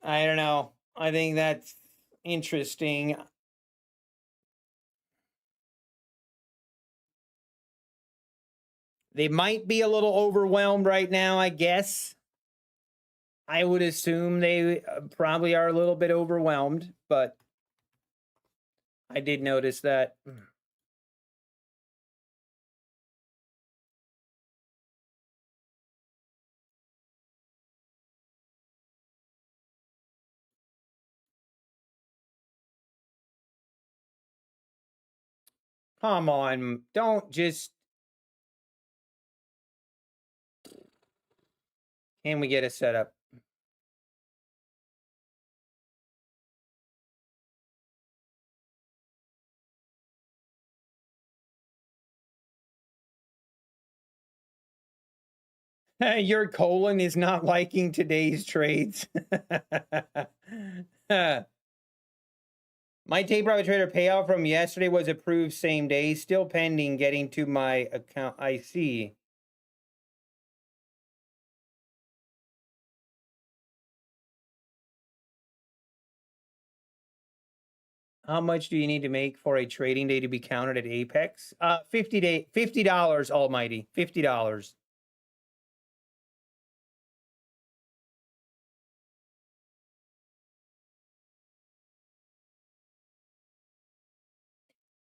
I don't know. I think that's interesting. They might be a little overwhelmed right now, I guess. I would assume they probably are a little bit overwhelmed, but I did notice that. Come on, don't just. Can we get a setup? Your colon is not liking today's trades. My Take Profit Trader payout from yesterday was approved same day, still pending getting to my account. I see. How much do you need to make for a trading day to be counted at Apex? $50 almighty, $50.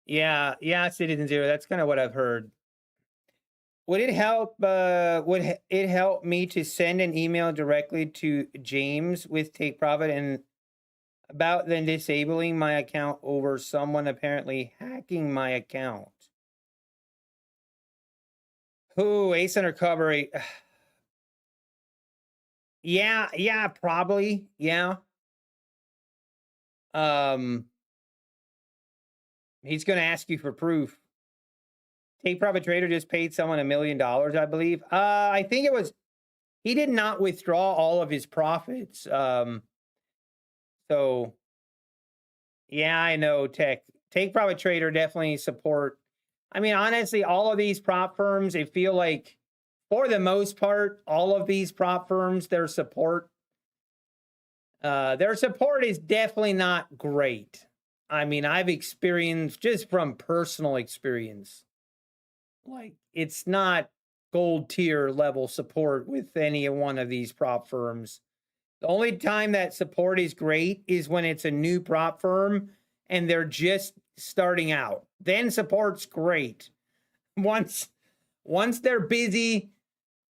Yeah, yeah, Citizen Zero. That's kind of what I've heard. Would it help? Would it help me to send an email directly to James with Take Profit and about then disabling my account over someone apparently hacking my account? Who Ace Undercover? Yeah, probably. Yeah. Um, he's going to ask you for proof. Take Profit Trader just paid someone $1 million, I believe. I think it was, he did not withdraw all of his profits. So yeah, I know Take Profit Trader definitely support. I mean, honestly, all of these prop firms, they feel like for the most part, all of these prop firms, their support is definitely not great. I mean, I've experienced just from personal experience, like it's not gold tier level support with any one of these prop firms. The only time that support is great is when it's a new prop firm and they're just starting out. Then support's great. Once they're busy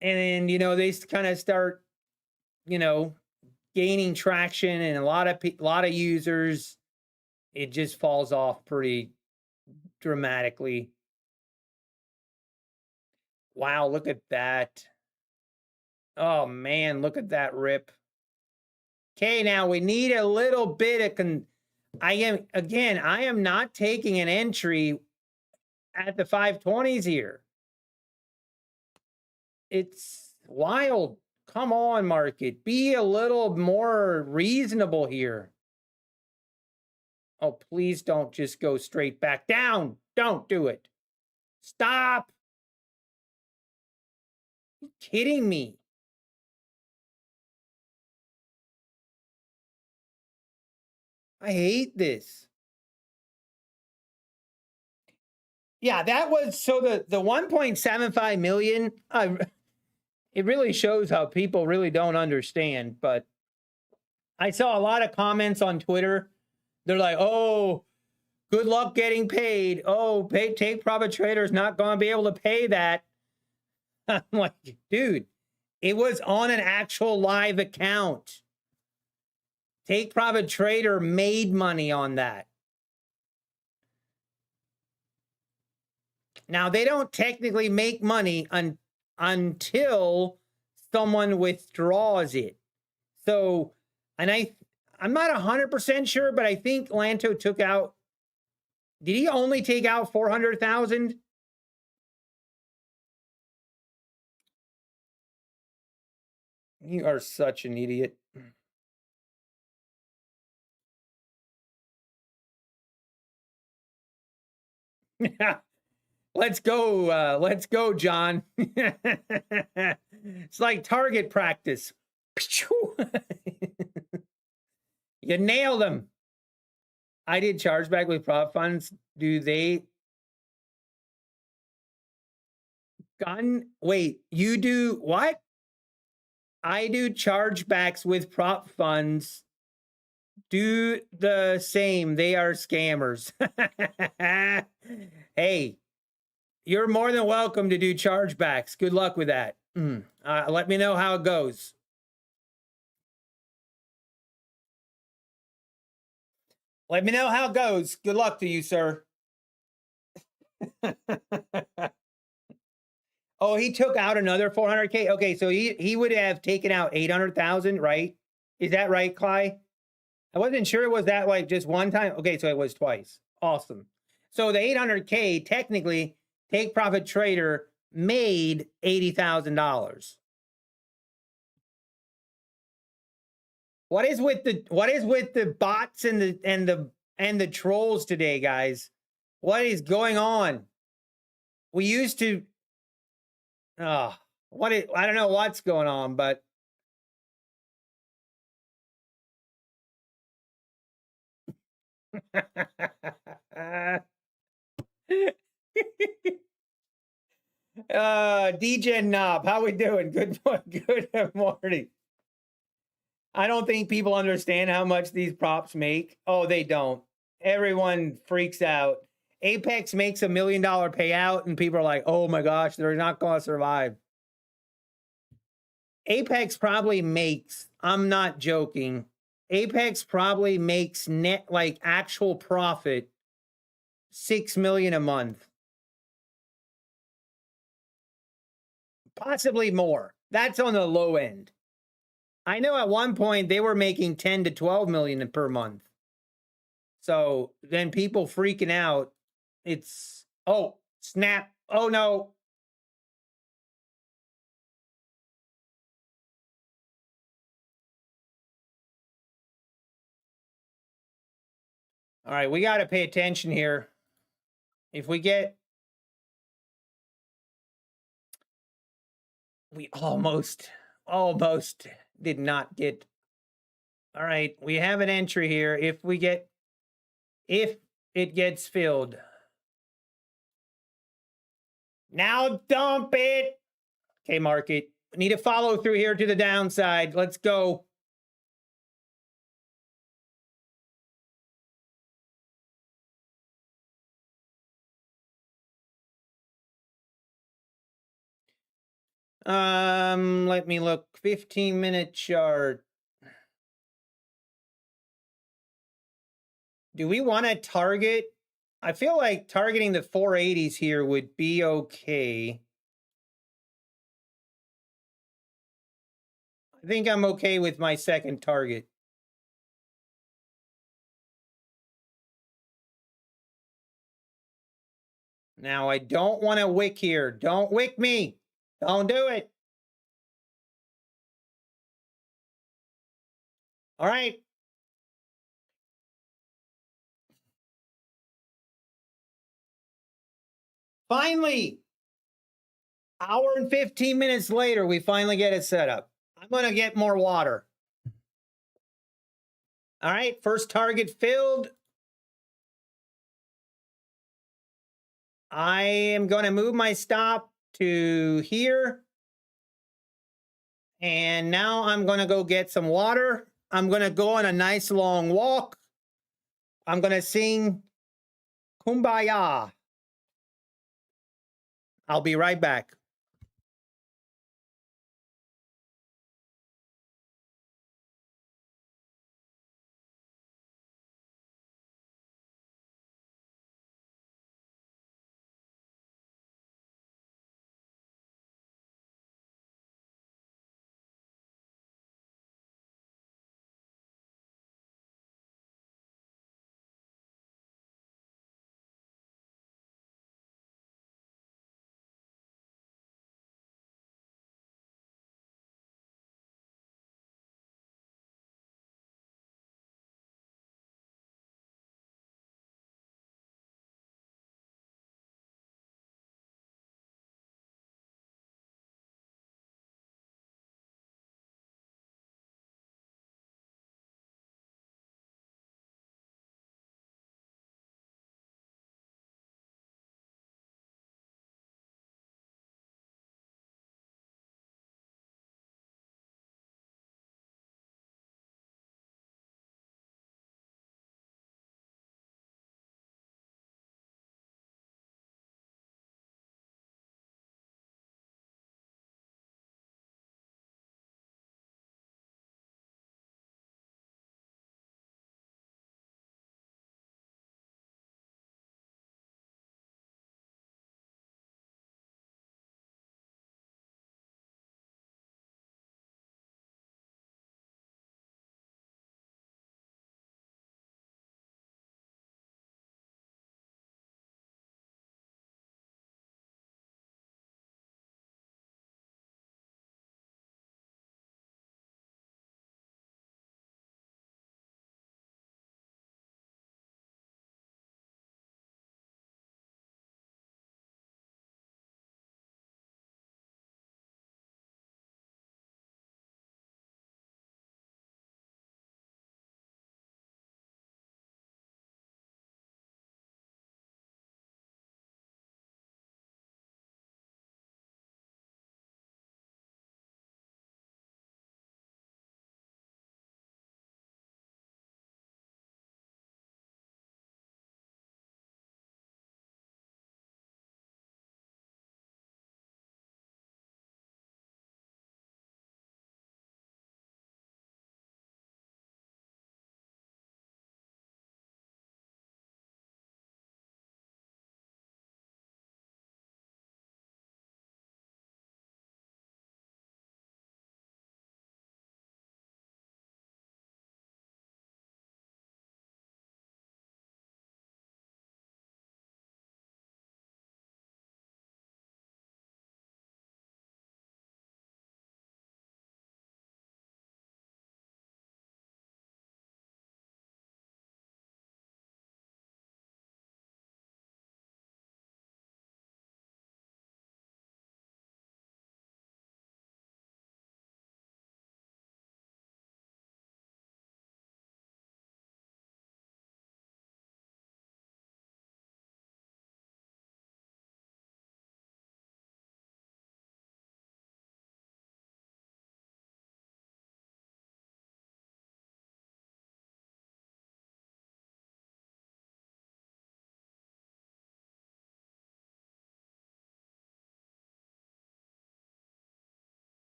and they kind of start, gaining traction and a lot of users, it just falls off pretty dramatically. Wow, look at that. Oh man, look at that rip. Okay, now we need a little bit of I am not taking an entry at the 520s here. It's wild. Come on, market. Be a little more reasonable here. Oh, please don't just go straight back down. Don't do it. Stop. Are you kidding me? I hate this. Yeah, that was so the 1.75 million. It really shows how people really don't understand. But I saw a lot of comments on Twitter. They're like, "Oh, good luck getting paid. Oh, take profit trader's not going to be able to pay that." I'm like, dude, it was on an actual live account. Take profit trader made money on that. Now, they don't technically make money until someone withdraws it. So, and I'm not 100% sure, but I think Lanto took out, did he only take out 400,000? You are such an idiot. Let's go, John. It's like target practice. You nailed them. I did chargeback with prop funds. Do they wait, you do what? I do chargebacks with prop funds. Do the same. They are scammers. Hey, you're more than welcome to do chargebacks. Good luck with that. Let me know how it goes. Let me know how it goes. Good luck to you, sir. Oh, he took out another 400K. Okay, so he would have taken out 800,000, right? Is that right, Cly? I wasn't sure it was that like just one time. Okay, so it was twice. Awesome. So the 800K technically, take profit trader made $80,000. What is with the bots and the trolls today, guys? What is going on? We used to I don't know what's going on, but DJ Knob, how we doing? Good morning. I don't think people understand how much these props make. Oh, they don't. Everyone freaks out. Apex makes $1 million payout, and people are like, oh my gosh, they're not going to survive. Apex probably makes, I'm not joking, Apex probably makes net, like actual profit, 6 million a month. Possibly more. That's on the low end. I know at one point they were making 10 to 12 million per month. So then people freaking out. It's, oh, snap. Oh no. All right, we got to pay attention here. If we get, we almost did not get. All right, we have an entry here. If it gets filled. Now dump it. Okay, market. Need a follow through here to the downside. Let's go. Let me look. 15-minute chart. Do we want to target? I feel like targeting the 480s here would be okay. I think I'm okay with my second target. Now, I don't want to wick here. Don't wick me. Don't do it. All right. Finally, hour and 15 minutes later, we finally get it set up. I'm going to get more water. All right, first target filled. I am going to move my stop to here. And now I'm going to go get some water. I'm going to go on a nice long walk. I'm going to sing Kumbaya. I'll be right back.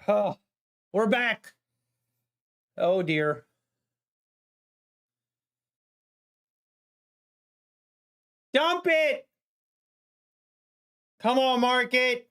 Oh, we're back. Oh dear. Dump it. Come on, market.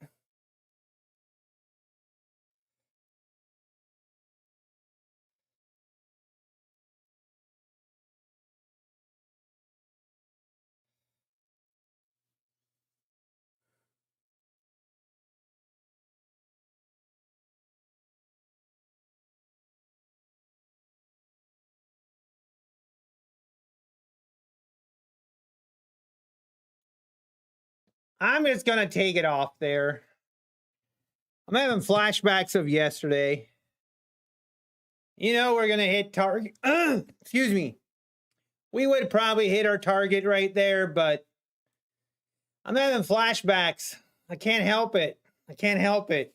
I'm just going to take it off there. I'm having flashbacks of yesterday. You know, we're going to hit target. Excuse me. We would probably hit our target right there, but I'm having flashbacks. I can't help it. I can't help it.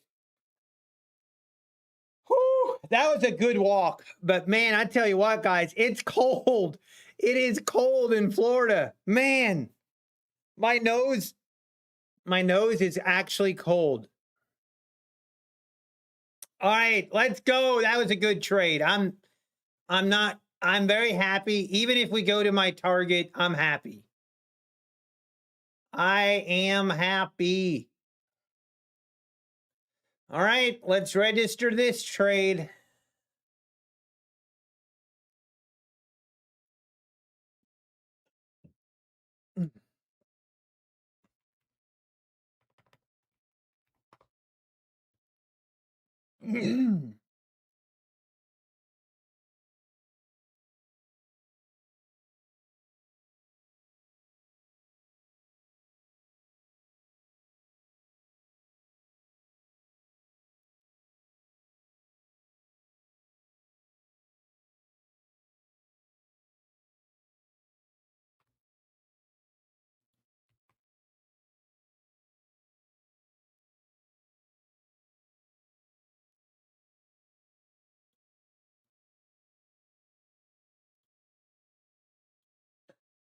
Whew, that was a good walk. But man, I tell you what, guys, it's cold. It is cold in Florida. Man, my nose is actually cold. All right, let's go. That was a good trade. I'm very happy. Even if we go to my target, I'm happy. I am happy. All right, let's register this trade.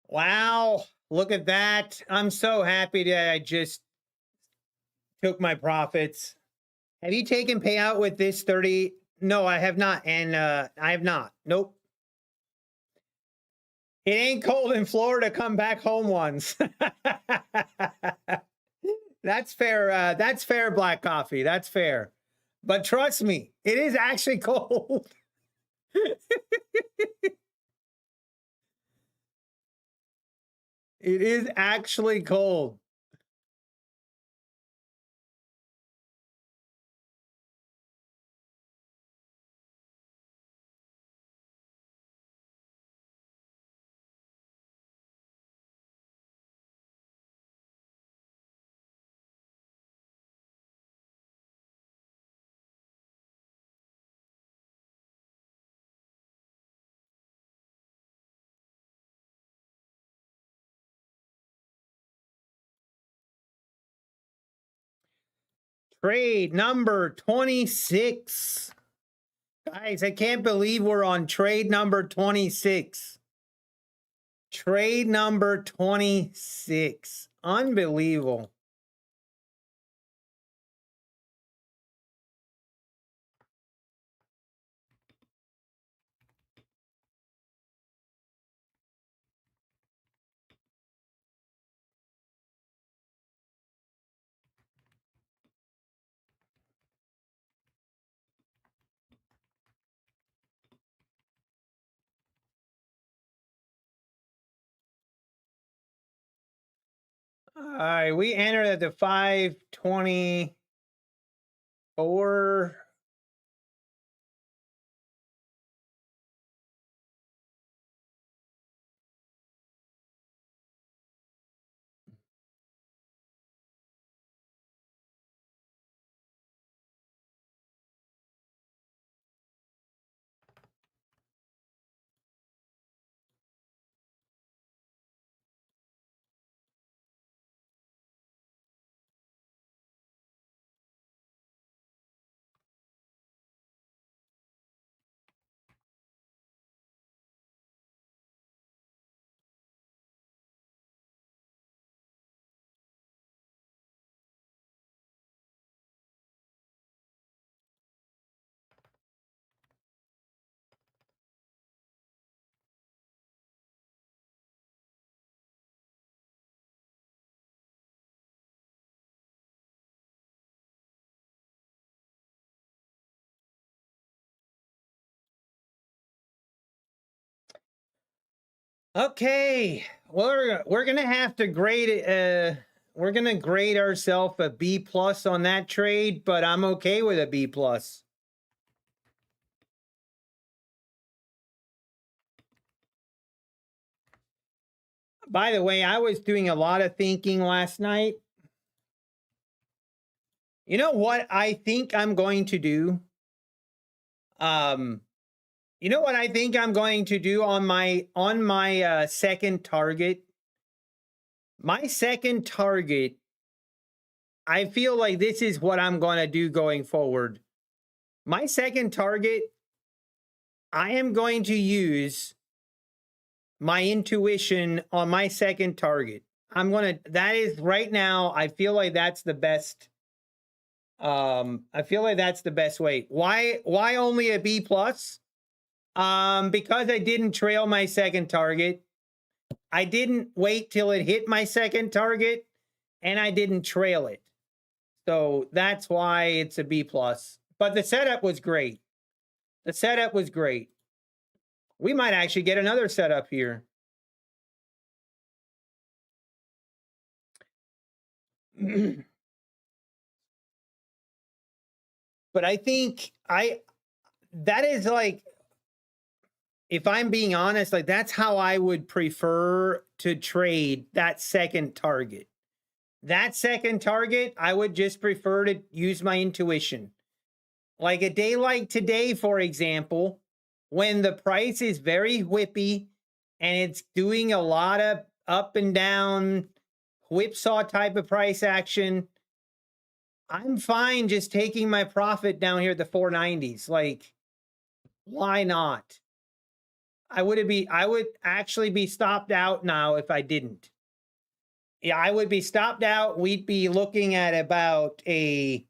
Wow, look at that. I'm so happy that I just took my profits. Have you taken payout with this 30? No, I have not. And I have not. Nope. It ain't cold in Florida. Come back home once. That's fair. That's fair, Black Coffee. That's fair. But trust me, it is actually cold. It is actually cold. Trade number 26. Guys, I can't believe we're on trade number 26. Trade number 26. Unbelievable. All right, we entered at the 524. Okay, we're gonna have to grade it. We're gonna grade ourselves a B plus on that trade, but I'm okay with a B plus. By the way, I was doing a lot of thinking last night. You know what I think I'm going to do? You know what I think I'm going to do on my second target? My second target, I feel like this is what I'm going to do going forward. My second target, I am going to use my intuition on my second target. That is right now, I feel like that's the best. I feel like that's the best way. Why only a B plus? Because I didn't trail my second target. I didn't wait till it hit my second target, and I didn't trail it. So that's why it's a B plus. But the setup was great. The setup was great. We might actually get another setup here. But I think that is like, if I'm being honest, like that's how I would prefer to trade that second target. That second target, I would just prefer to use my intuition. Like a day like today, for example, when the price is very whippy and it's doing a lot of up and down whipsaw type of price action, I'm fine just taking my profit down here at the 490s. Like, why not? I would actually be stopped out now if I didn't. Yeah, I would be stopped out. We'd be looking at about a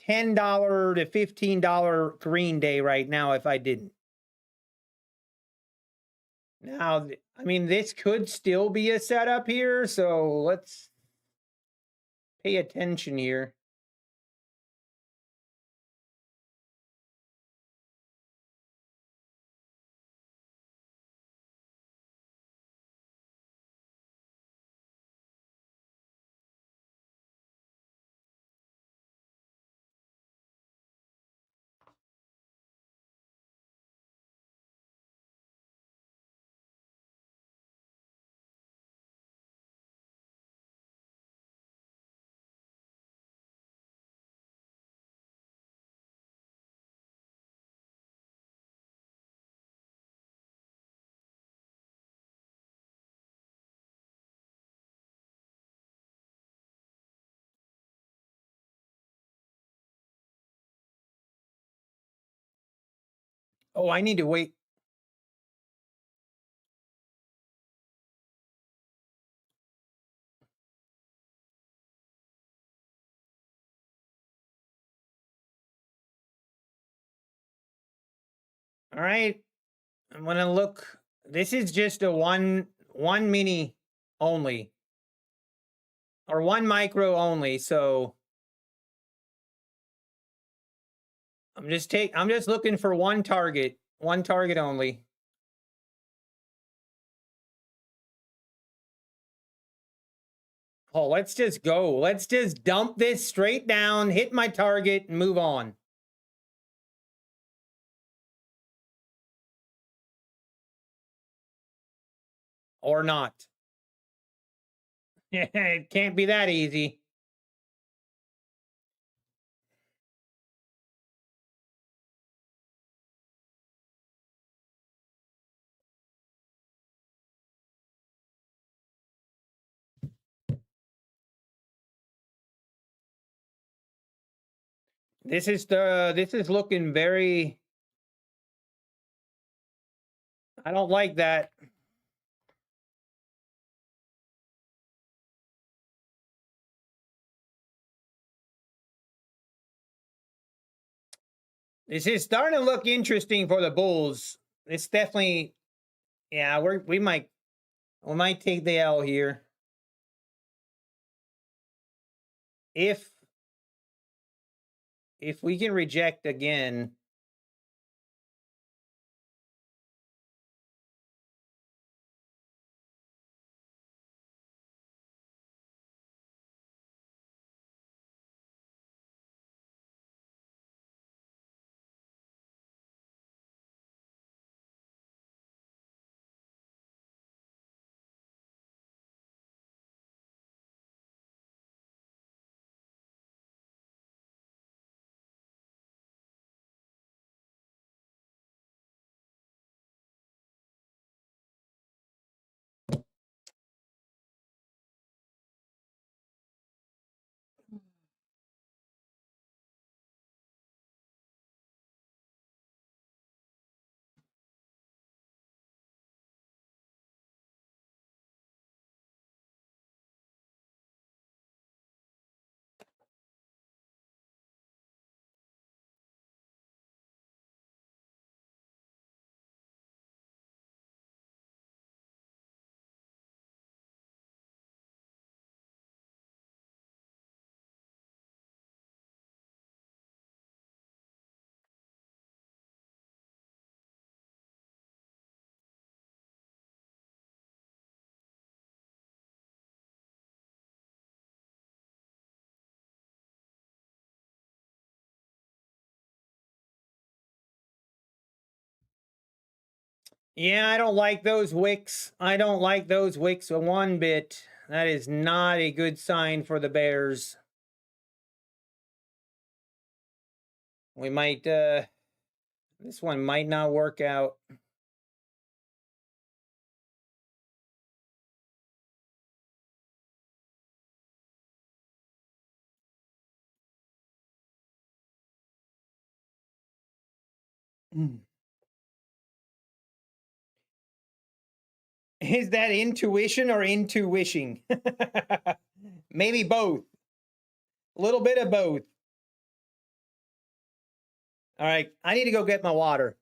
$10 to $15 green day right now if I didn't. Now, I mean, this could still be a setup here, so let's pay attention here. Oh, I need to wait. All right. I'm going to look. This is just a one mini only, or one micro only. So I'm just looking for one target only. Oh, let's just go. Let's just dump this straight down, hit my target, and move on. Or not. It can't be that easy. This is looking very, I don't like that. This is starting to look interesting for the Bulls. It's definitely, yeah, we might take the L here. If we can reject again, Yeah, I don't like those wicks. I don't like those wicks one bit. That is not a good sign for the bears. We might, this one might not work out. Is that intuition or into wishing? Maybe both. A little bit of both. All right, I need to go get my water.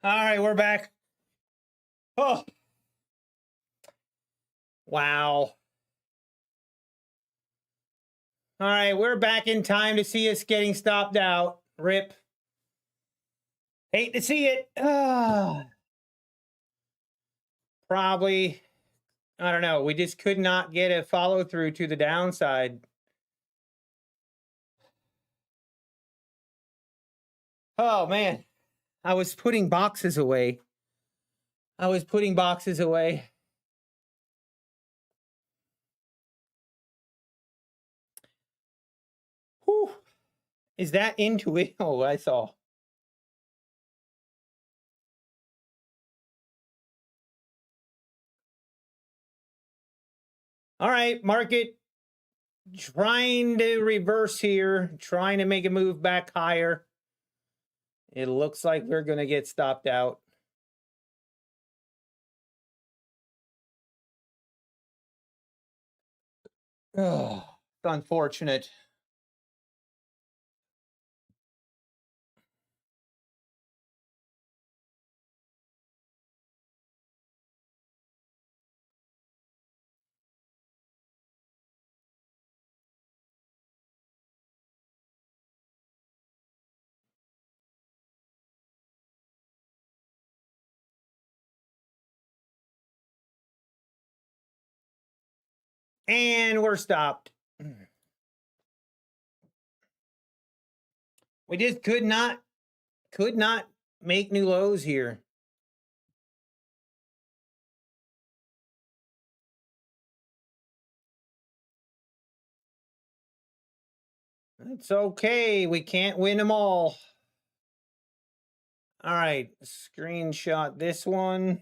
All right, we're back. Oh. Wow. All right, we're back in time to see us getting stopped out. Rip. Hate to see it. Probably, I don't know. We just could not get a follow through to the downside. Oh, man. I was putting boxes away. Whew. Is that into it? Oh, I saw. All right, market trying to reverse here, trying to make a move back higher. It looks like we're going to get stopped out. Oh, it's unfortunate. And we're stopped. We just could not make new lows here. It's okay. We can't win them all. All right, screenshot this one.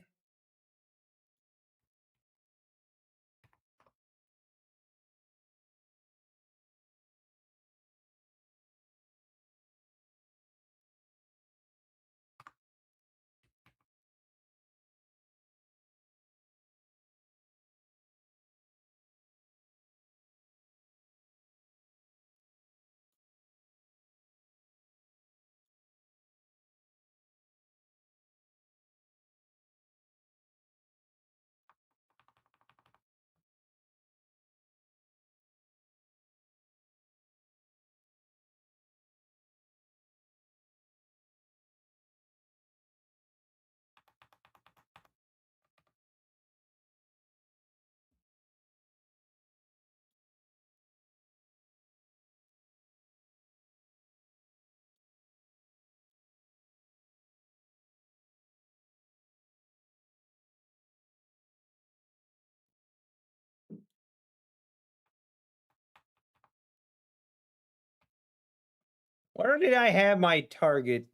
Where did I have my target?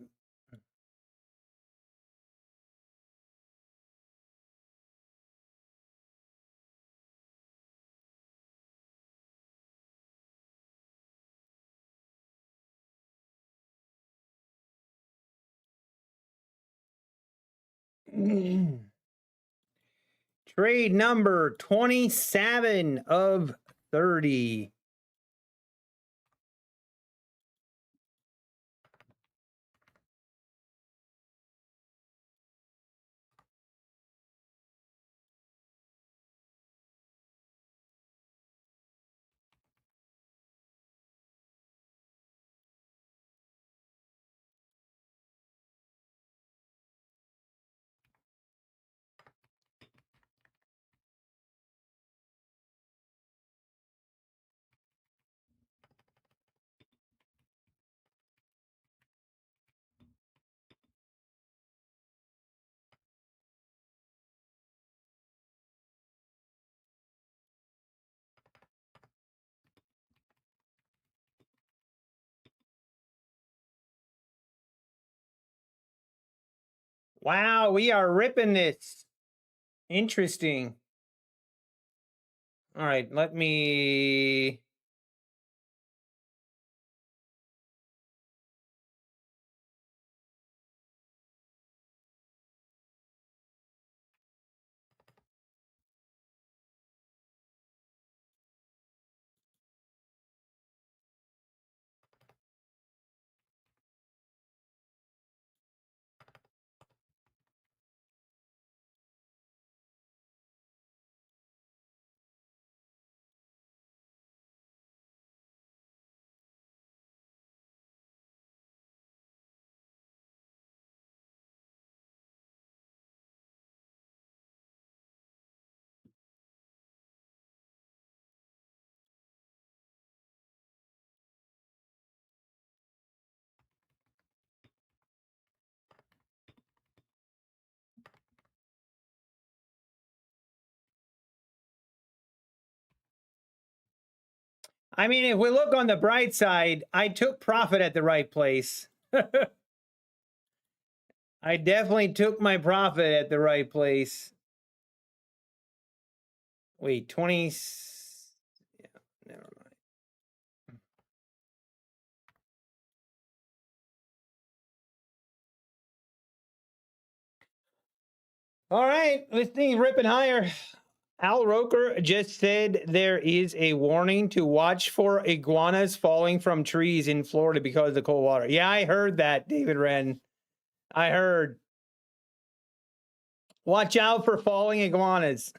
Trade number 27 of 30. Wow, we are ripping this. Interesting. All right, let me... I mean, if we look on the bright side, I took profit at the right place. I definitely took my profit at the right place. Wait, 20. Yeah, never mind. All right, this thing's ripping higher. Al Roker just said there is a warning to watch for iguanas falling from trees in Florida because of the cold water. Yeah, I heard that, David Wren. I heard. Watch out for falling iguanas.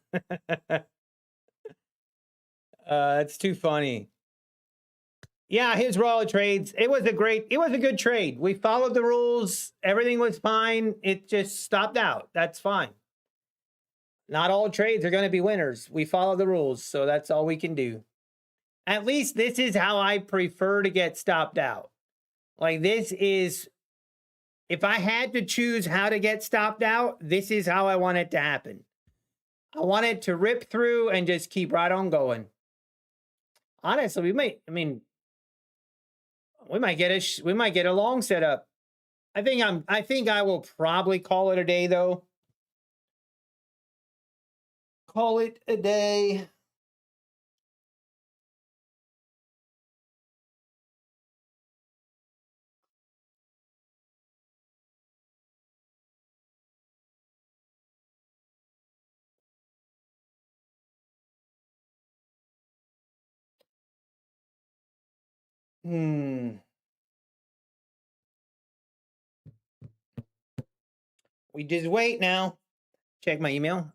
It's too funny. Yeah, his Royal Trades. It was a good trade. We followed the rules. Everything was fine. It just stopped out. That's fine. Not all trades are going to be winners. We follow the rules, so that's all we can do. At least this is how I prefer to get stopped out. Like this is, if I had to choose how to get stopped out, this is how I want it to happen. I want it to rip through and just keep right on going. Honestly, we might get a long setup. I think I will probably call it a day though. Call it a day. We just wait now. Check my email.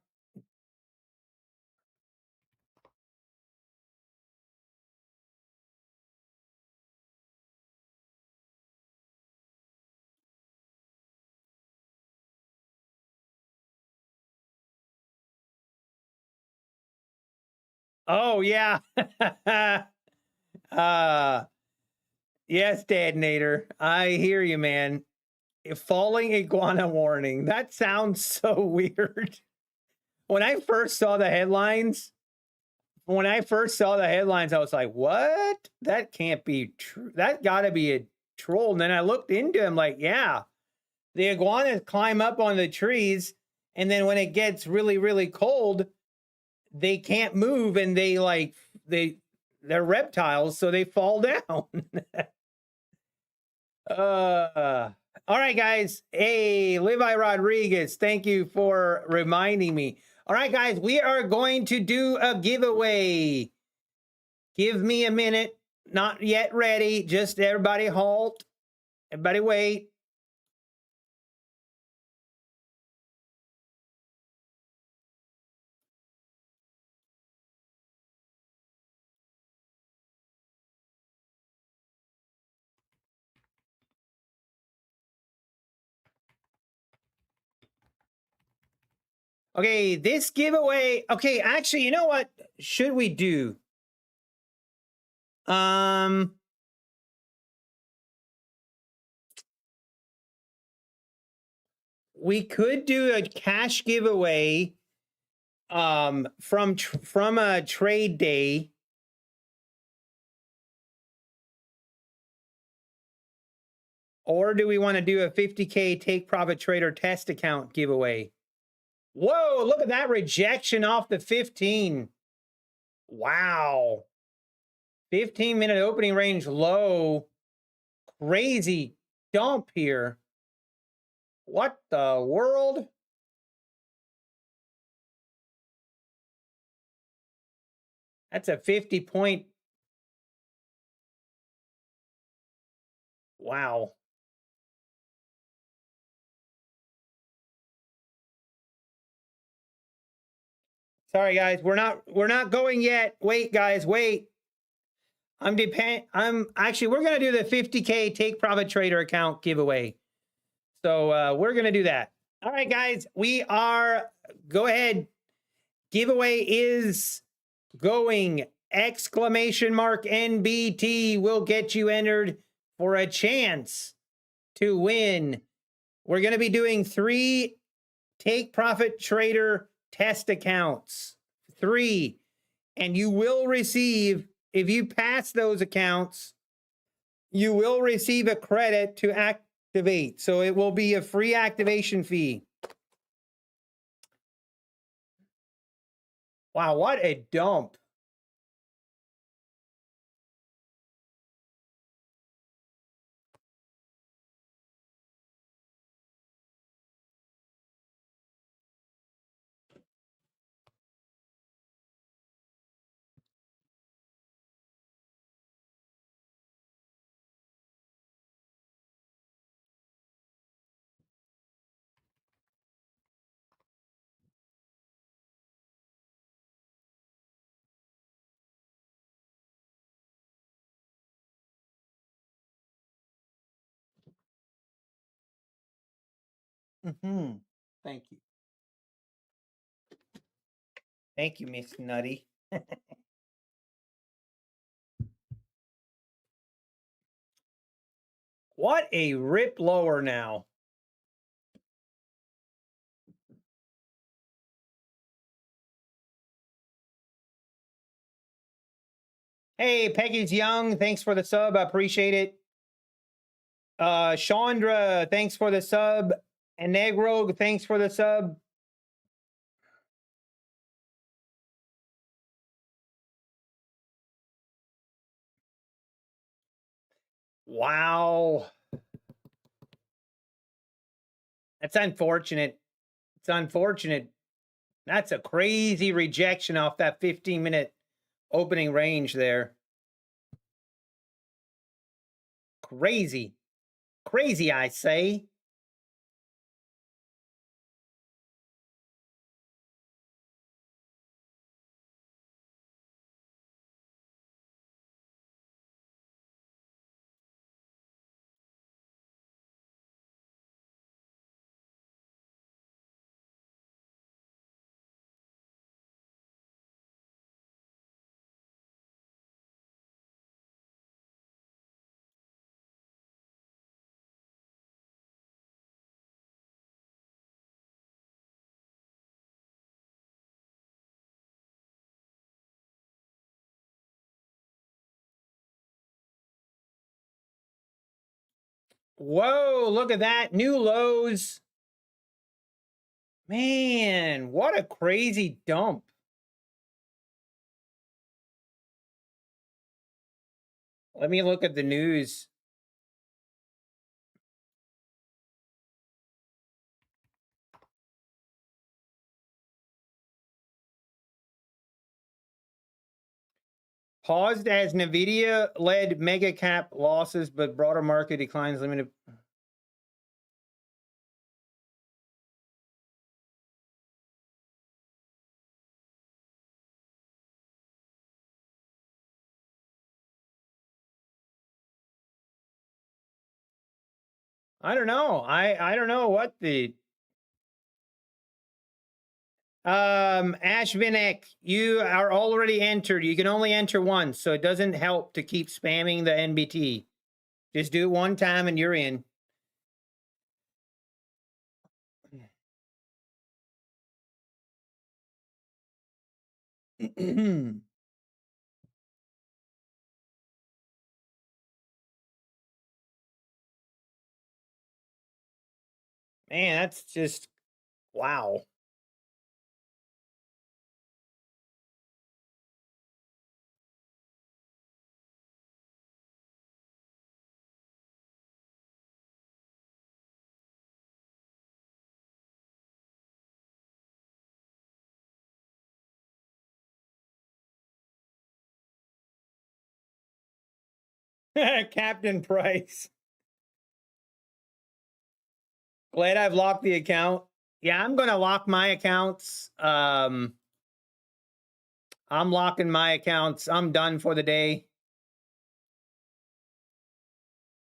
Oh yeah. Yes, Dad Nader. I hear you, man. Falling iguana warning. That sounds so weird. When I first saw the headlines, I was like, what? That can't be true. That got to be a troll. And then I looked into him like, yeah, the iguanas climb up on the trees. And then when it gets really, really cold, they can't move and they're reptiles. So they fall down. All right, guys. Hey, Levi Rodriguez, thank you for reminding me. All right, guys, we are going to do a giveaway. Give me a minute. Not yet ready. Just everybody halt. Everybody wait. Okay, this giveaway. Okay, actually, you know what should we do? We could do a cash giveaway from a trade day. Or do we want to do a 50K take profit trader test account giveaway? Whoa, look at that rejection off the 15. Wow. 15-minute opening range low. Crazy dump here. What the world? That's a 50-point. Wow. Sorry, guys. We're not going yet. Wait, guys, wait. We're gonna do the 50K take profit trader account giveaway. So we're gonna do that. All right, guys, go ahead. Giveaway is going. Exclamation mark NBT will get you entered for a chance to win. We're going to be doing 3 take profit trader test accounts. 3. And you will receive if you pass those accounts, you will receive a credit to activate. So it will be a free activation fee. Wow, what a dump. Thank you. Thank you, Miss Nutty. What a rip lower now. Hey, Peggy's Young, thanks for the sub. I appreciate it. Chandra, thanks for the sub. And Negro, thanks for the sub. Wow. That's unfortunate. It's unfortunate. That's a crazy rejection off that 15-minute opening range there. Crazy. Crazy, I say. Whoa, look at that. New lows. Man, what a crazy dump. Let me look at the news. Paused as NVIDIA led mega cap losses, but broader market declines limited. I don't know. I don't know what the Ashvinek, you are already entered. You can only enter once, so it doesn't help to keep spamming the NBT. Just do it one time and you're in. Man, that's just wow. Captain Price. Glad I've locked the account. Yeah, I'm gonna lock my accounts. I'm locking my accounts. I'm done for the day.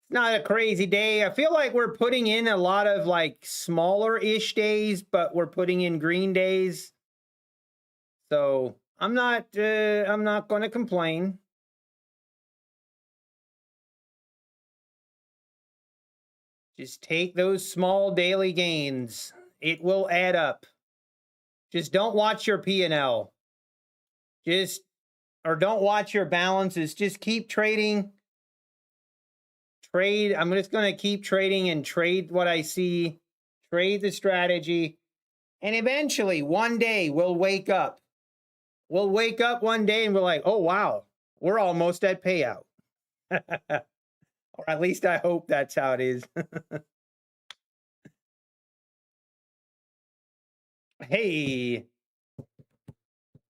It's not a crazy day. I feel like we're putting in a lot of like smaller-ish days, but we're putting in green days. So I'm not going to complain. Just take those small daily gains. It will add up. Just don't watch your P&L. Just or don't watch your balances. Just keep trading. Trade. I'm just going to keep trading and trade what I see. Trade the strategy. And eventually, one day, we'll wake up. We'll wake up one day and we're like, oh, wow, we're almost at payout. Or at least I hope that's how it is. Hey,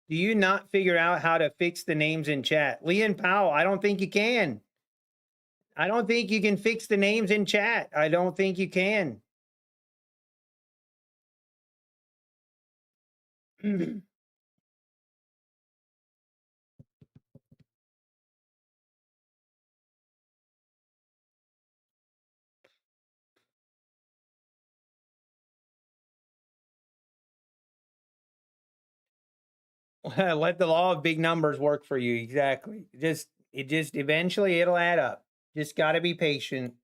do you not figure out how to fix the names in chat? Leon Powell, I don't think you can. I don't think you can fix the names in chat. I don't think you can. Let the law of big numbers work for you. Exactly. It just eventually it'll add up. Just got to be patient.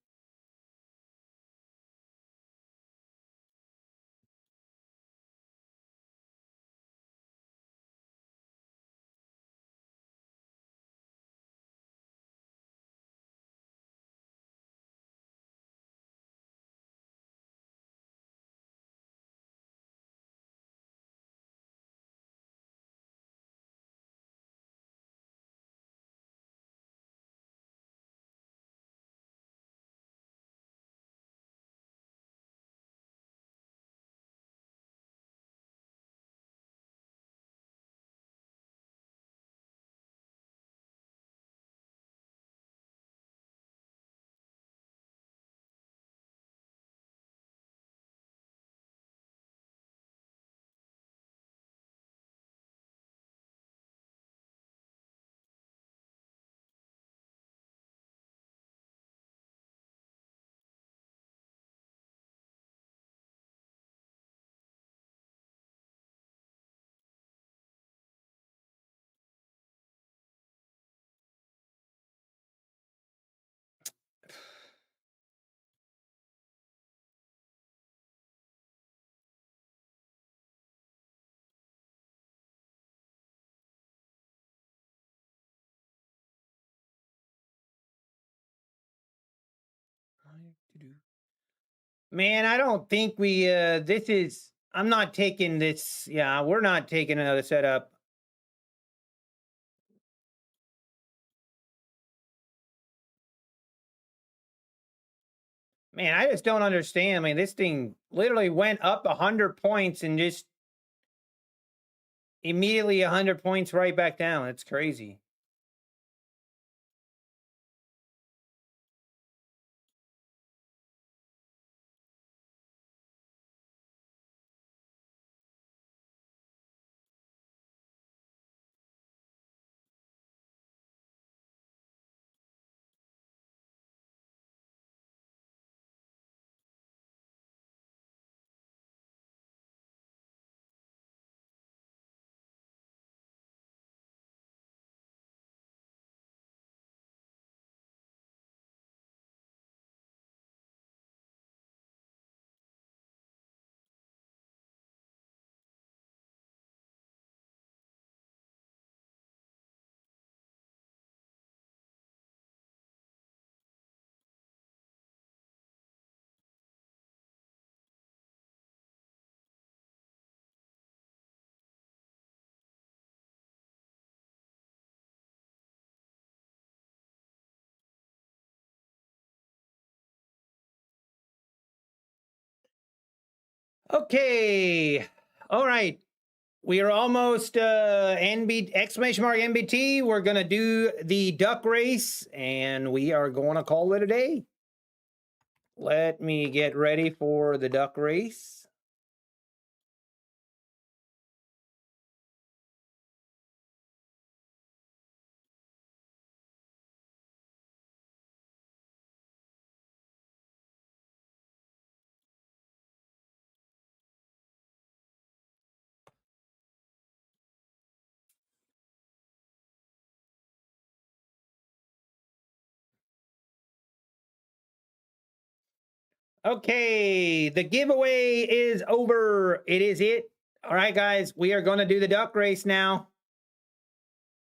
Man, I don't think we this is I'm not taking this. Yeah, we're not taking another setup. Man, I just don't understand. I mean, this thing literally went up 100 points and just immediately 100 points right back down. It's crazy. Okay. All right. We are almost exclamation mark NBT. We're going to do the duck race and we are going to call it a day. Let me get ready for the duck race. Okay, the giveaway is over. It is it. All right, guys, we are going to do the duck race now.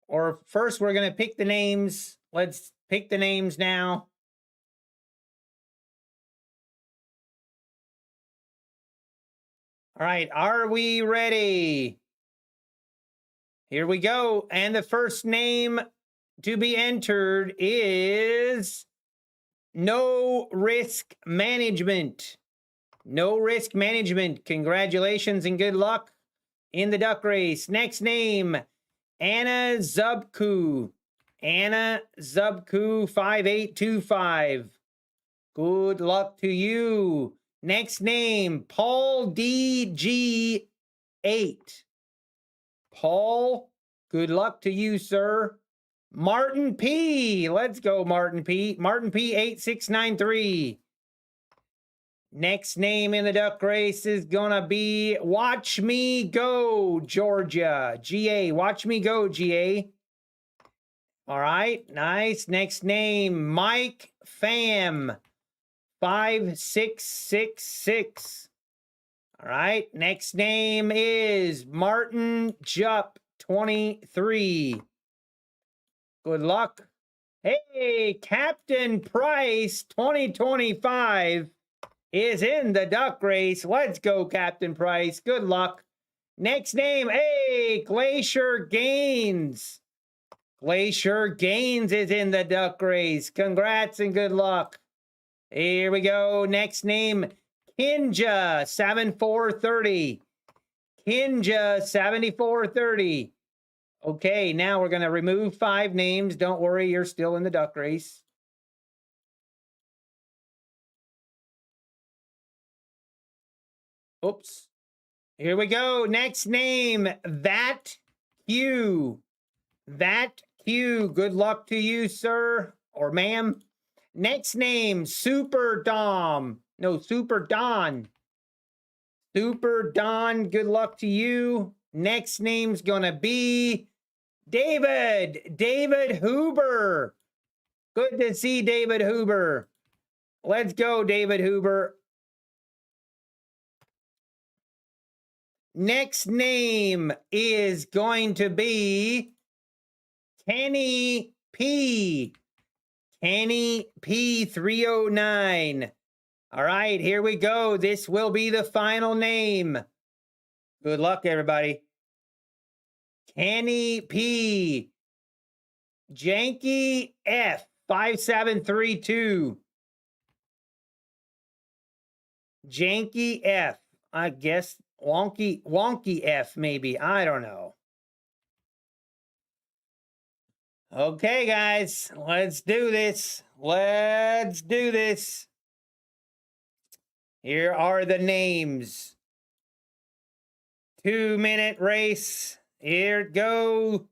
Or first, we're going to pick the names. Let's pick the names now. All right, are we ready? Here we go. And the first name to be entered is No Risk Management. No Risk Management. Congratulations and good luck in the duck race. Next name, Anna Zubku. Anna Zubku 5825. Good luck to you. Next name, Paul DG8. Paul, good luck to you, sir. Martin P. Let's go, Martin P. Martin P 8693. Next name in the duck race is gonna be Watch Me Go, Georgia. GA. Watch Me Go, GA. All right, nice. Next name, Mike Pham 5666. All right, next name is Martin Jupp 23. Good luck. Hey, Captain Price 2025 is in the duck race. Let's go, Captain Price. Good luck. Next name, hey, Glacier Gaines. Glacier Gaines is in the duck race. Congrats and good luck. Here we go. Next name, Kinja 7430. Kinja 7430. Okay, now we're going to remove 5 names. Don't worry, you're still in the duck race. Oops. Here we go. Next name, That Q. That Q. Good luck to you, sir or ma'am. Next name, Super Dom. No, Super Don. Super Don, good luck to you. Next name's gonna be David. David Huber. Good to see David Huber. Let's go, David Huber. Next name is going to be Kenny P. Kenny P 309. All right, here we go. This will be the final name. Good luck, everybody. Kenny P. Janky F 5732. Janky F. I guess wonky F maybe. I don't know. Okay, guys, let's do this. Let's do this. Here are the names. 2-minute race. Here it goes.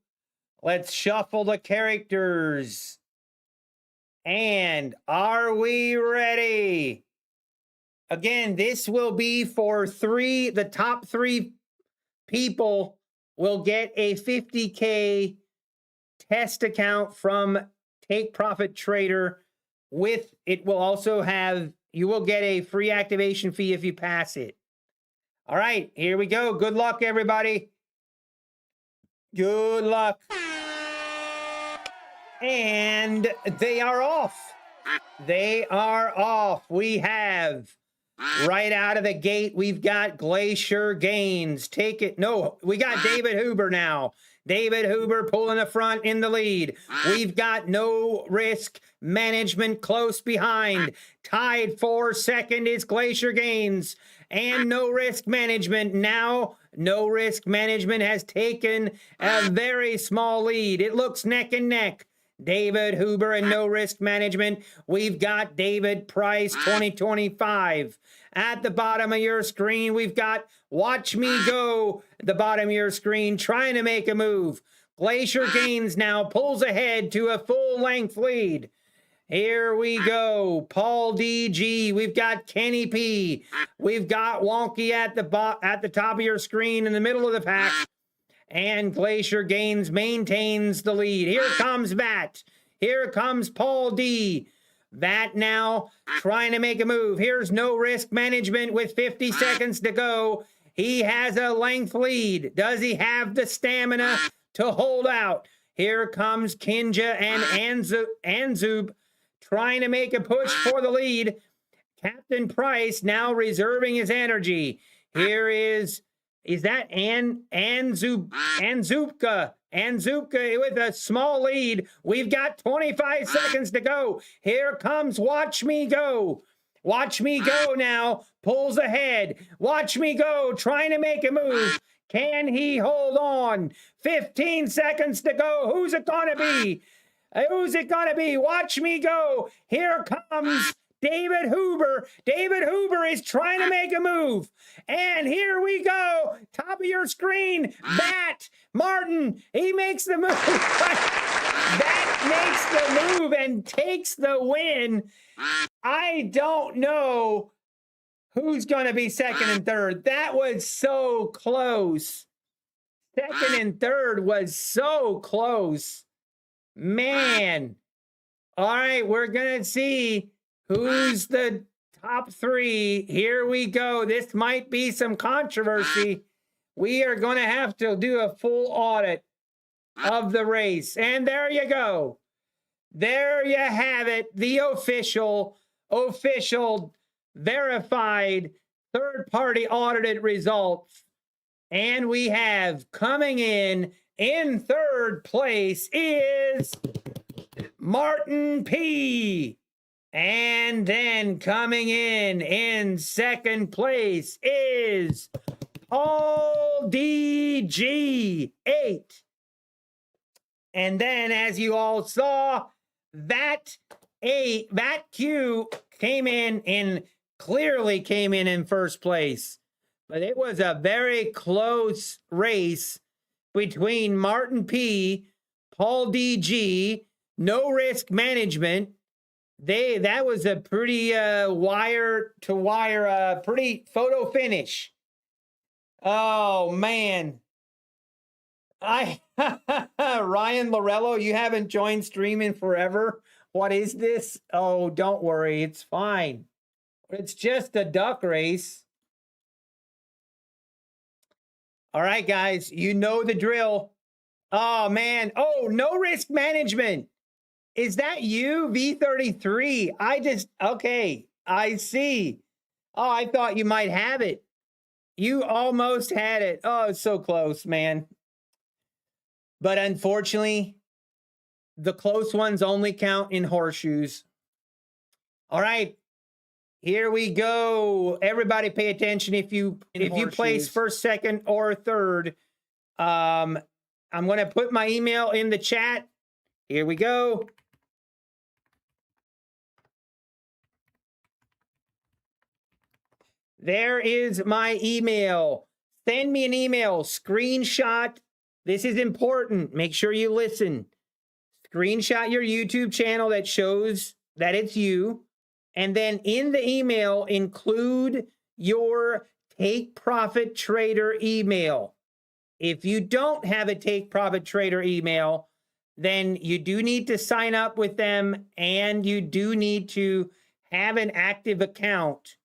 Let's shuffle the characters. And are we ready? Again, this will be for the top 3 people will get a 50K test account from Take Profit Trader. With it will also have, you will get a free activation fee if you pass it. All right, here we go. Good luck, everybody. Good luck. And they are off. They are off. We have right out of the gate, we've got Glacier Gaines. Take it. No, we got David Huber now. David Huber pulling the front in the lead. We've got No Risk Management close behind. Tied for second is Glacier Gaines and No Risk Management. Now, No Risk Management has taken a very small lead. It looks neck and neck. David Huber and No Risk Management. We've got David Price 2025. At the bottom of your screen, we've got Watch Me Go, the bottom of your screen, trying to make a move. Glacier Gaines now pulls ahead to a full-length lead. Here we go. Paul DG. We've got Kenny P. We've got Wonky at the top of your screen in the middle of the pack. And Glacier Gaines maintains the lead. Here comes Matt. Here comes Paul D. That now trying to make a move. Here's No Risk Management with 50 seconds to go. He has a length lead. Does he have the stamina to hold out? Here comes Kinja and Anzub trying to make a push for the lead. Captain Price now reserving his energy. Here is that Anzubka? Anzubka with a small lead. We've got 25 seconds to go. Here comes Watch Me Go. Watch Me Go now. Pulls ahead. Watch Me Go trying to make a move. Can he hold on? 15 seconds to go. Who's it gonna be? Who's it gonna be? Watch Me Go. Here comes David Huber. David Huber is trying to make a move. And here we go. Top of your screen. Bat Martin. He makes the move. That makes the move and takes the win. I don't know who's going to be second and third. That was so close. Second and third was so close. Man. All right, we're going to see who's the top three. Here we go. This might be some controversy. We are going to have to do a full audit of the race. And there you go. There you have it. The official, verified, third-party audited results. And we have coming in third place is Martin P. And then coming in second place is Paul DG 8. And then as you all saw, that Q clearly came in first place. But it was a very close race between Martin P, Paul DG, No Risk Management. That was a pretty wire to wire, pretty photo finish. Oh man. Ryan Lorello, you haven't joined streaming forever. What is this? Oh, don't worry, it's fine. It's just a duck race. All right, guys, you know the drill. Oh man. Oh, No Risk Management. Is that you, V33? Okay, I see. Oh, I thought you might have it. You almost had it. Oh, it's so close, man. But unfortunately, the close ones only count in horseshoes. All right, here we go. Everybody pay attention. If you place first, second, or third, I'm going to put my email in the chat. Here we go. There is my email. Send me an email, screenshot. This is important. Make sure you listen. Screenshot your YouTube channel that shows that it's you. And then in the email, include your Take Profit Trader email. If you don't have a Take Profit Trader email, then you do need to sign up with them, and you do need to have an active account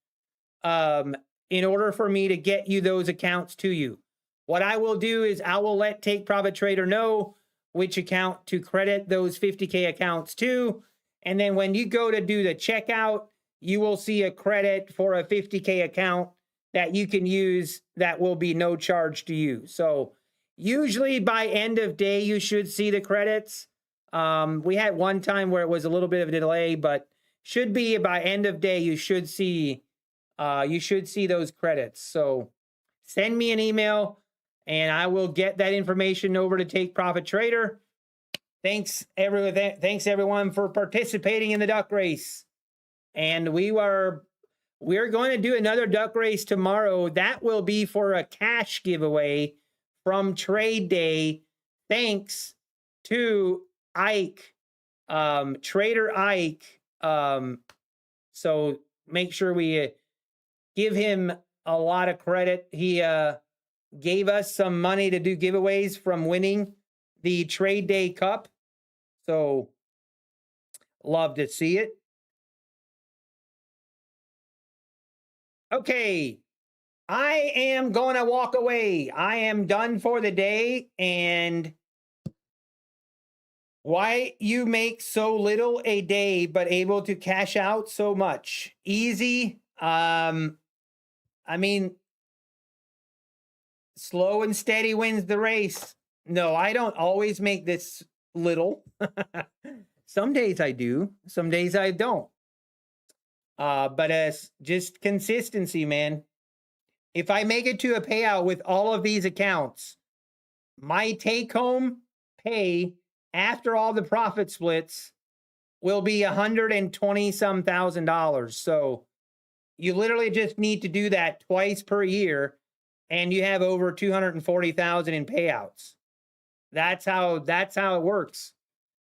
in order for me to get you those accounts to you. What I will do is I will let Take Profit Trader know which account to credit those 50K accounts to. And then when you go to do the checkout, you will see a credit for a 50K account that you can use that will be no charge to you. So usually by end of day, you should see the credits. We had one time where it was a little bit of a delay, but should be by end of day, you should see those credits. So send me an email and I will get that information over to Take Profit Trader. Thanks everyone for participating in the duck race. And we're going to do another duck race tomorrow. That will be for a cash giveaway from Trade Day. Thanks to Ike, Trader Ike. So make sure we give him a lot of credit. He gave us some money to do giveaways from winning the Trade Day Cup. So love to see it. Okay, I am going to walk away. I am done for the day, and Why you make so little a day, but able to cash out so much? Easy. I mean, slow and steady wins the race. No, I don't always make this little. Some days I do, some days I don't. But as just consistency, man. If I make it to a payout with all of these accounts, my take home pay after all the profit splits will be $120 some thousand. So you literally just need to do that twice per year and you have over 240,000 in payouts. That's how it works.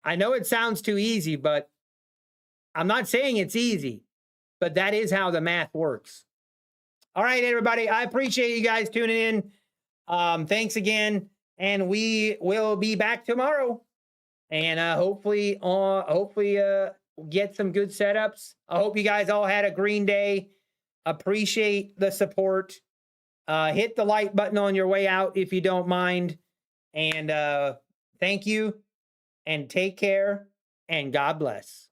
I know it sounds too easy, but I'm not saying it's easy, but that is how the math works. All right, everybody. I appreciate you guys tuning in. Thanks again. And we will be back tomorrow. And hopefully get some good setups. I hope you guys all had a green day. Appreciate the support. Hit the like button on your way out if you don't mind. And thank you. And take care. And God bless.